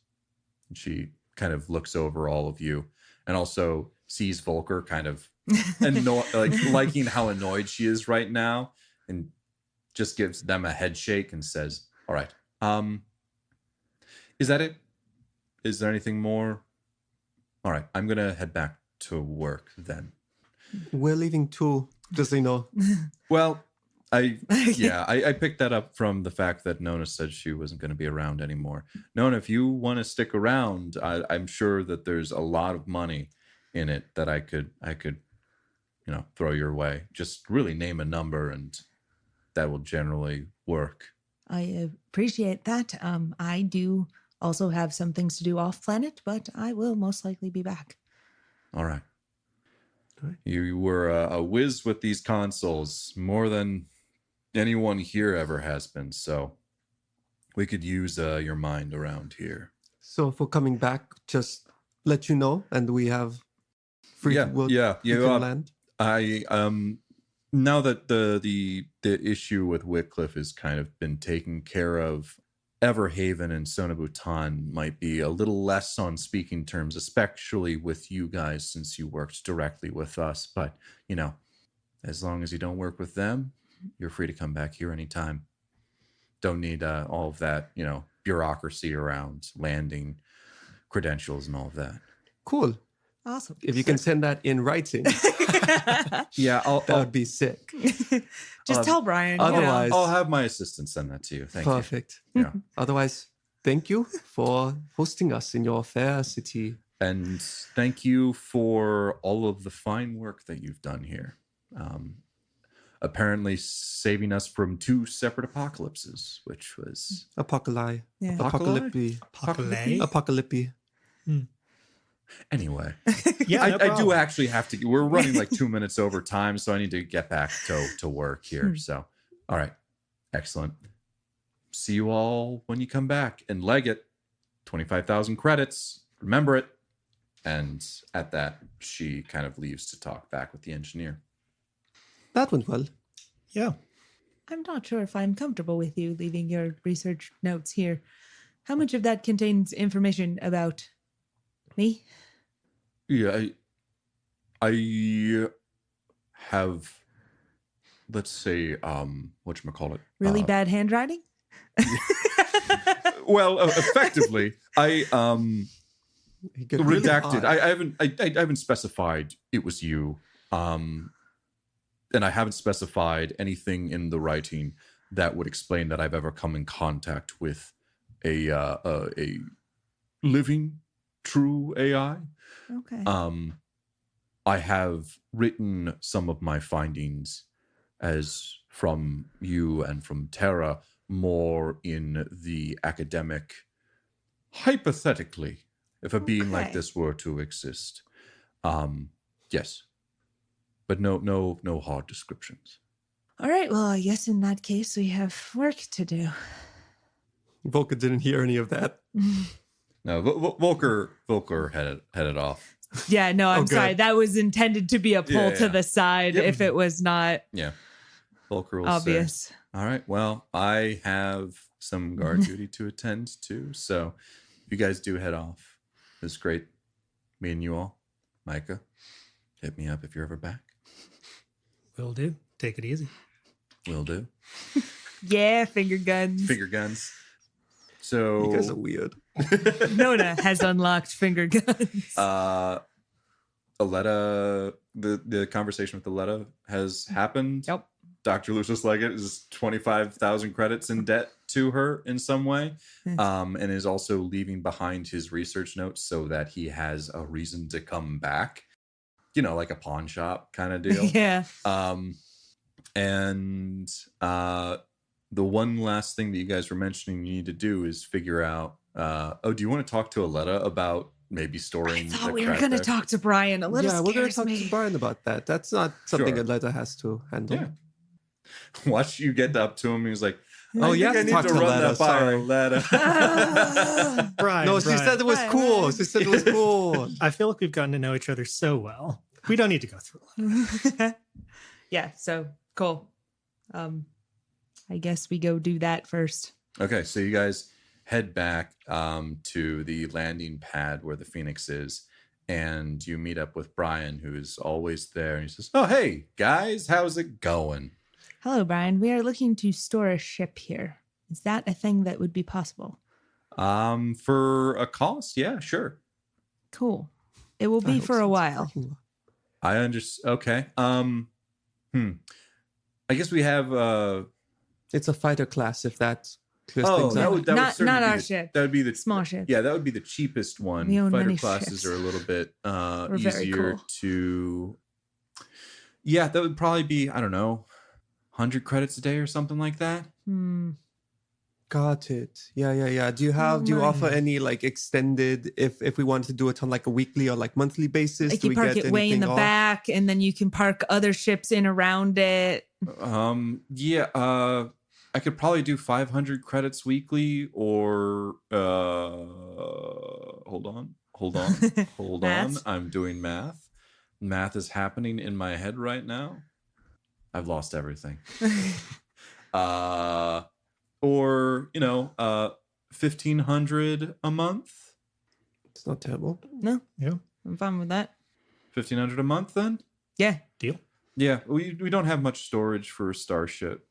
And she kind of looks over all of you and also sees Volker kind of liking how annoyed she is right now, and just gives them a head shake and says, all right, is that it? Is there anything more? All right, I'm going to head back to work then. We're leaving too. Just so you know. Well, I picked that up from the fact that Nona said she wasn't going to be around anymore. Nona, if you want to stick around, I'm sure that there's a lot of money in it that I could throw your way. Just really name a number, and that will generally work. I appreciate that. I do also have some things to do off planet, but I will most likely be back. All right. You were a whiz with these consoles, more than anyone here ever has been. So we could use your mind around here. So for coming back, just let you know, and we have free will. Yeah. You can land. I now that the issue with Wycliffe has kind of been taken care of, Everhaven and Sonabutan might be a little less on speaking terms, especially with you guys since you worked directly with us. But, as long as you don't work with them, you're free to come back here anytime. Don't need all of that, bureaucracy around landing credentials and all of that. Cool. Awesome. If you can send that in writing, Yeah, that would be sick. Just tell Brian. Otherwise, I'll have my assistant send that to you. Thank you. perfect. Yeah. Otherwise, thank you for hosting us in your fair city. And thank you for all of the fine work that you've done here. Apparently saving us from 2 separate apocalypses, which was... Apocalypse. Yeah. Apocalypse. Apocalypse. Anyway, Yeah, no I do problem. actually have to... We're running like 2 minutes over time, so I need to get back to work here. So, all right. Excellent. See you all when you come back. And Leggett, 25,000 credits. Remember it. And at that, she kind of leaves to talk back with the engineer. That went well. Yeah. I'm not sure if I'm comfortable with you leaving your research notes here. How much of that contains information about me? Yeah, I have, let's say, whatchamacallit? Really bad handwriting? Well, effectively, I He got really redacted. high. I haven't specified it was you, and I haven't specified anything in the writing that would explain that I've ever come in contact with a living, true AI. Okay. I have written some of my findings as from you and from Terra more in the academic, hypothetically, if a being like Okay. this were to exist. Yes. But no hard descriptions. All right. Well, I guess in that case, we have work to do. Volker didn't hear any of that. No, Volker headed off. Yeah, no, I'm Oh, good. sorry. That was intended to be a pull Yeah, to yeah. the side Yep. if it was not Yeah. Volker will obvious. say, all right, well, I have some guard duty to attend to. So if you guys do head off, it's great meeting you all. Micah, hit me up if you're ever back. Will do. Take it easy. Will do. Yeah, finger guns. Finger guns. So You guys are weird. Nona has unlocked finger guns. Aletta, the conversation with Aletta has happened. Yep. Dr. Lucius Leggett is 25,000 credits in debt to her in some way, and is also leaving behind his research notes so that he has a reason to come back, like a pawn shop kind of deal. Yeah. And the one last thing that you guys were mentioning you need to do is figure out, do you want to talk to Aletta about maybe I storing thought the we were going to credit? talk to Brian. A little Yeah, we're going to scares talk me. to Brian about that. That's not something Sure. Aletta has to handle. Yeah. Watch you get up to him. He's like, Oh, yeah, I need talk to to run Aletta, that by sorry. Aletta. Brian. No, she Brian, said it was cool. She said it was cool. I feel like we've gotten to know each other so well. We don't need to go through it. Yeah, so cool. I guess we go do that first. Okay, so you guys head back to the landing pad where the Phoenix is, and you meet up with Brian, who's always there. And he says, "Oh, hey guys, how's it going?" Hello, Brian. We are looking to store a ship here. Is that a thing that would be possible? For a cost, yeah, sure. Cool. It will I be hope for so. a It's while. parking lot. I understand. Okay. I guess we have. It's a fighter class, if that clears Oh, things that up. would certainly not be our the, ship. That would be the Small ship. Yeah, that would be the cheapest one. We own Fighter many classes ships. are a little bit We're very easier cool. to. Yeah, that would probably be, I don't know, 100 credits a day or something like that. Got it. Yeah. Do you offer any like extended if we wanted to do it on like a weekly or like monthly basis? Like do you we park get it way in anything the off? back, and then you can park other ships in around it. I could probably do 500 credits weekly, or hold on. Math? I'm doing math. Math is happening in my head right now. I've lost everything. Or 1,500 a month. It's not terrible. No, Yeah. I'm fine with that. 1,500 a month then. Yeah. Deal. Yeah, we don't have much storage for Starship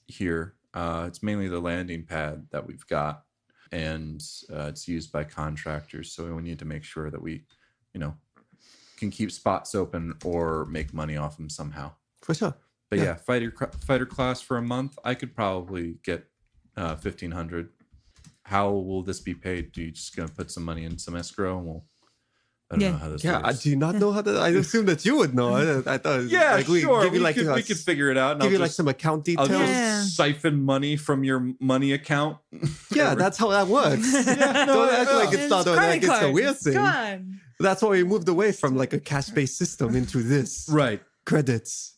here. It's mainly the landing pad that we've got, and it's used by contractors. So we need to make sure that we, can keep spots open or make money off them somehow. For sure. But yeah, fighter class for a month, I could probably get 1,500. How will this be paid? Do you just gonna put some money in some escrow, and I don't know how this I works. do not know how to. I assume that you would know. I thought. Yeah, like, sure. Give you like we could figure it out. And give I'll you like just- some account I'll details. just siphon money from your money account. Yeah, that's how that works. Don't act like it's not like it's a weird thing. Come on. That's why we moved away from like a cash-based system into this. Right. Credits.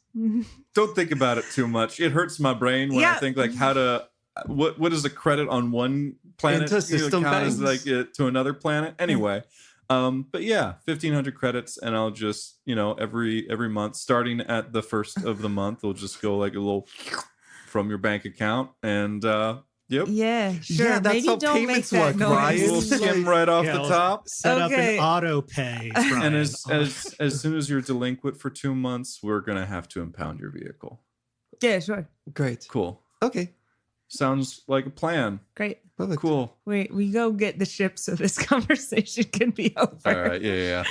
Don't think about it too much. It hurts my brain when I think like how to what is a credit on one planet Inter-system count as banks. like to another planet. Anyway, but yeah, 1,500 credits, and I'll just every month, starting at the first of the month, we'll just go like a little from your bank account, and yep. Yeah, sure. Yeah, that's Maybe how don't make payments that work, noise. Ryan. We'll skim right off the I'll top. Set Okay. up an auto pay. And as soon as you're delinquent for 2 months, we're gonna have to impound your vehicle. Yeah, sure. Great. Cool. Okay. Sounds like a plan. Great. Perfect. Cool. We go get the ship so this conversation can be over. All right. Yeah.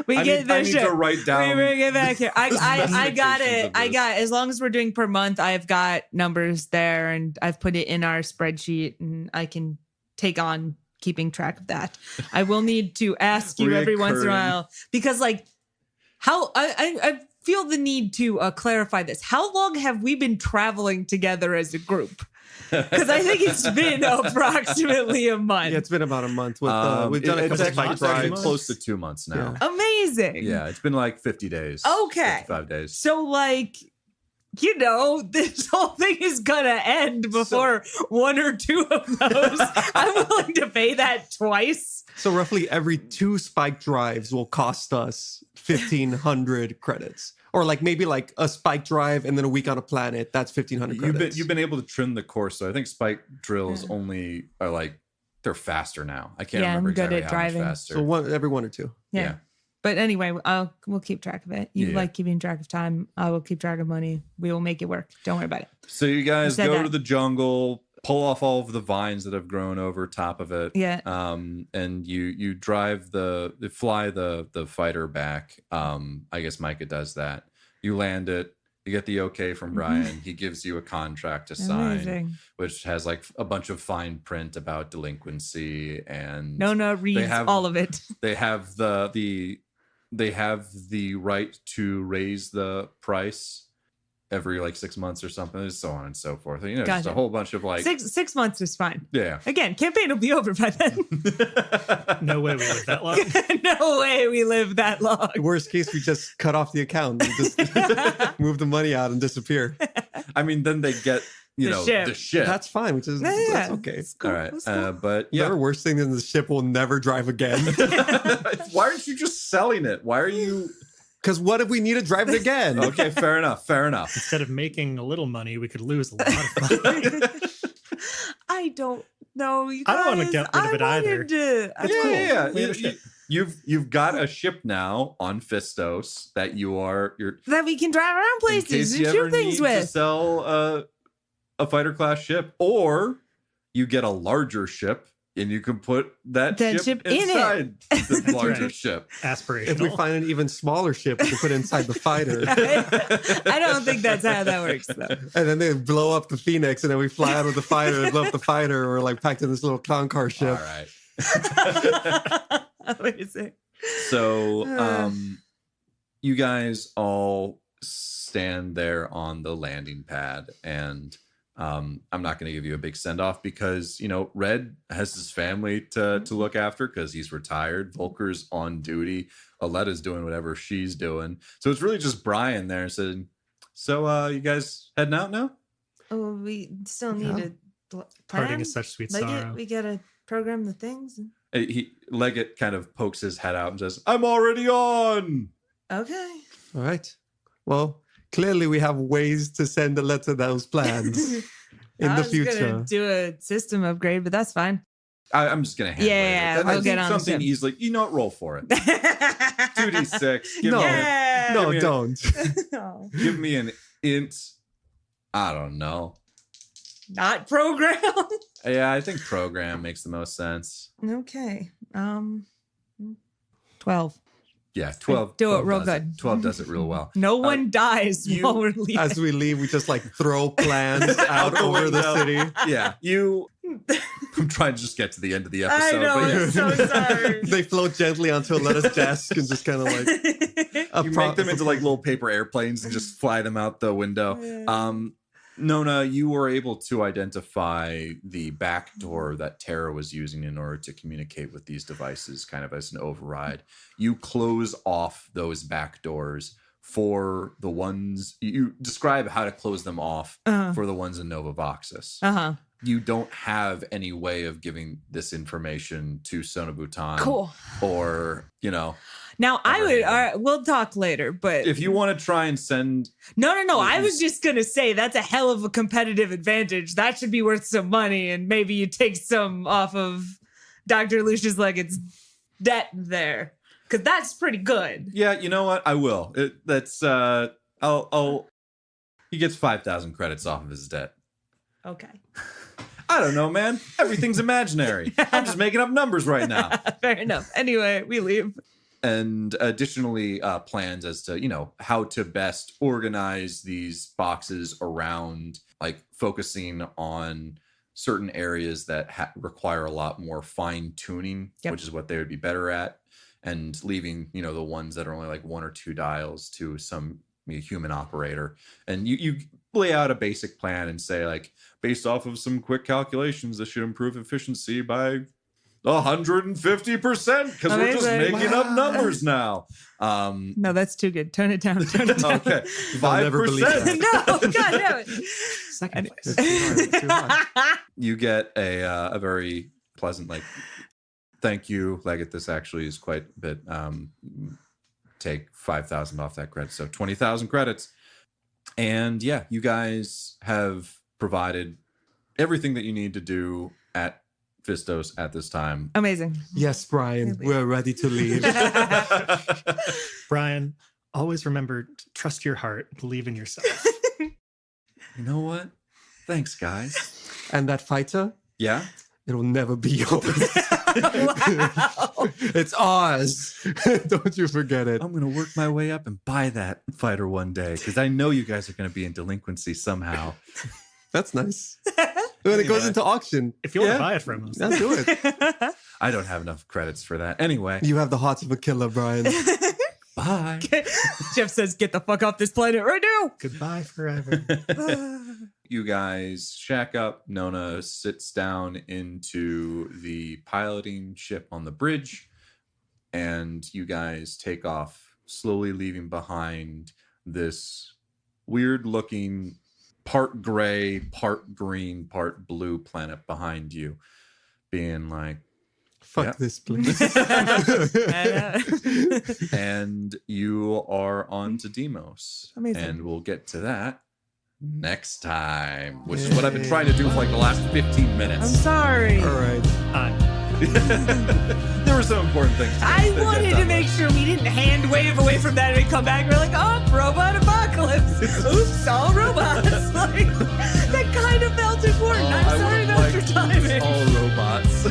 We get the I need ship. to write down. We bring it back here. I got specifications it. of I this. got as long as we're doing per month, I've got numbers there, and I've put it in our spreadsheet, and I can take on keeping track of that. I will need to ask you every once in a Reoccurring. while, because like how I feel the need to clarify this. How long have we been traveling together as a group? Because I think it's been approximately a month. Yeah, it's been about a month. With we've done a it's couple actually, spike it's actually drives. close to 2 months now. Amazing. Yeah, it's been like 50 days. Okay. 55 days. So, like, this whole thing is gonna end before one or two of those. I'm willing to pay that twice. So roughly every 2 spike drives will cost us 1,500 credits. Or like maybe like a spike drive and then a week on a planet. That's 1,500 credits. You've been able to trim the course, so I think spike drills only are like they're faster now. I can't Yeah, I'm remember good exactly at how driving. much faster. So every 1 or 2. Yeah. But anyway, we'll keep track of it. You Yeah. like keeping track of time. I will keep track of money. We will make it work. Don't worry about it. So you guys said go that. to the jungle, pull off all of the vines that have grown over top of it. Yeah. And you drive fly the fighter back. I guess Micah does that. You land it. You get the okay from Brian. He gives you a contract to sign, Amazing. which has like a bunch of fine print about delinquency and No, reads have- all of it. they have they have the right to raise the price every like 6 months or something, and so on and so forth. Just Gotcha. a whole bunch of like 6 months is fine. yeah. Again, campaign will be over by then. No way we live that long. No way we live that long. Worst case, we just cut off the account and just move the money out and disappear. I mean, then they get ship. the ship. That's fine, which is Yeah, that's okay. it's cool. All right, It's cool. but Yeah. yeah. The worst thing is the ship will never drive again. Why aren't you just selling it? Why are you? Because what if we need to drive it again? Okay, fair enough. Fair enough. Instead of making a little money, we could lose a lot of money. I don't know. You I don't wanna guys. get rid of it I wanted either. to- That's cool. Yeah. We have a ship. You've got a ship now on Phistos that you're that we can drive around in places case and you ever shoot things need to with. sell a fighter class ship, or you get a larger ship And you can put that That ship ship in it. inside the larger right. ship. Aspirational. If we find an even smaller ship, we can put it inside the fighter. I don't think that's how that works, though. And then they blow up the Phoenix, and then we fly out of the fighter and blow up the fighter, or like packed in this little clown car All ship. right. Amazing. So you guys all stand there on the landing pad, and I'm not going to give you a big send-off because, you know, Red has his family to look after because he's retired. Volker's on duty. Aletta's doing whatever she's doing. So it's really just Brian there saying, so you guys heading out now? Oh, we still need Yeah. a Parting plan. is such sweet Leggett, sorrow. we gotta program the things. Leggett kind of pokes his head out and says, I'm already on. Okay. All right. Well, clearly we have ways to send Aletta those plans in I the was future. gonna do a system upgrade, but that's fine. I'm just going to hand Yeah, it. we'll I get think on the something ship. easily. You know what? Roll for it. 2d6. Give No. me Yeah. No, Give me a- don't. Oh, Give me an int. I don't know. not program. Yeah, I think program makes the most sense. Okay. 12. Yeah, 12. Do it 12 real does good. 12 does it real well. No one dies you- while we're leaving. As we leave, we just like throw plans out the over the window. city. Yeah, I'm trying to just get to the end of the I episode. know, but I'm so sorry. They float gently onto Aletta's desk and just kind of like you make them into like little paper airplanes and just fly them out the window. Yeah. Nona, you were able to identify the back door that Tara was using in order to communicate with these devices, kind of as an override. You close off those back doors for the ones you describe how to close them off for the ones in Nova Voxus. Uh-huh. You don't have any way of giving this information to Sonabutan. Cool. Or, you know, Now I Never would. mind. We'll talk later, but if you want to try and send no. I was just gonna say that's a hell of a competitive advantage. That should be worth some money, and maybe you take some off of Dr. Lucius Leggett's debt there, because that's pretty good. Yeah, you know what? I will. I'll he gets 5,000 credits off of his debt. Okay. I don't know, man. Everything's imaginary. I'm just making up numbers right now. Fair enough. Anyway, we leave. And additionally, plans as to, you know, how to best organize these boxes around, like focusing on certain areas that require a lot more fine tuning, Yep. which is what they would be better at, and leaving, you know, the ones that are only like 1 or 2 dials to some human operator. And you lay out a basic plan and say, like, based off of some quick calculations, this should improve efficiency by 150% because we're just Amazing. making up numbers now. No, that's too good. Turn it down. Turn it down. Okay, I'll never believe 5%. that. No, God damn it. Second place. It's too hard. You get a very pleasant, like, thank you, Leggett. This actually is quite a bit. Take 5,000 off that credit, so 20,000 credits. And yeah, you guys have provided everything that you need to do at Phistos at this time. Amazing. Yes, Brian, we're ready to leave. Brian, always remember to trust your heart, believe in yourself. You know what? Thanks, guys. And that fighter, Yeah. it'll never be yours. Wow. It's ours. Don't you forget it. I'm going to work my way up and buy that fighter one day because I know you guys are going to be in delinquency somehow. That's nice. When it goes into auction, If you want Yeah. to buy it from us, I'll do it. I don't have enough credits for that. Anyway, You have the heart of a killer, Brian. bye. Jeff says, get the fuck off this planet right now. goodbye forever. You guys shack up. Nona sits down into the piloting ship on the bridge, and you guys take off, slowly leaving behind this weird looking, part gray, part green, part blue planet behind you, being like, Fuck Yeah. this place. and you are on to Demos. Amazing. And we'll get to that next time, which is what I've been trying to do for like the last 15 I'm minutes. sorry. All right. There were some important things. I get wanted done to make sure we didn't hand wave away from that and we come back and we're like, oh, robot apocalypse. Oops, all robots. Like, that kind of felt important. I'm sorry, I would have that's timing. All robots.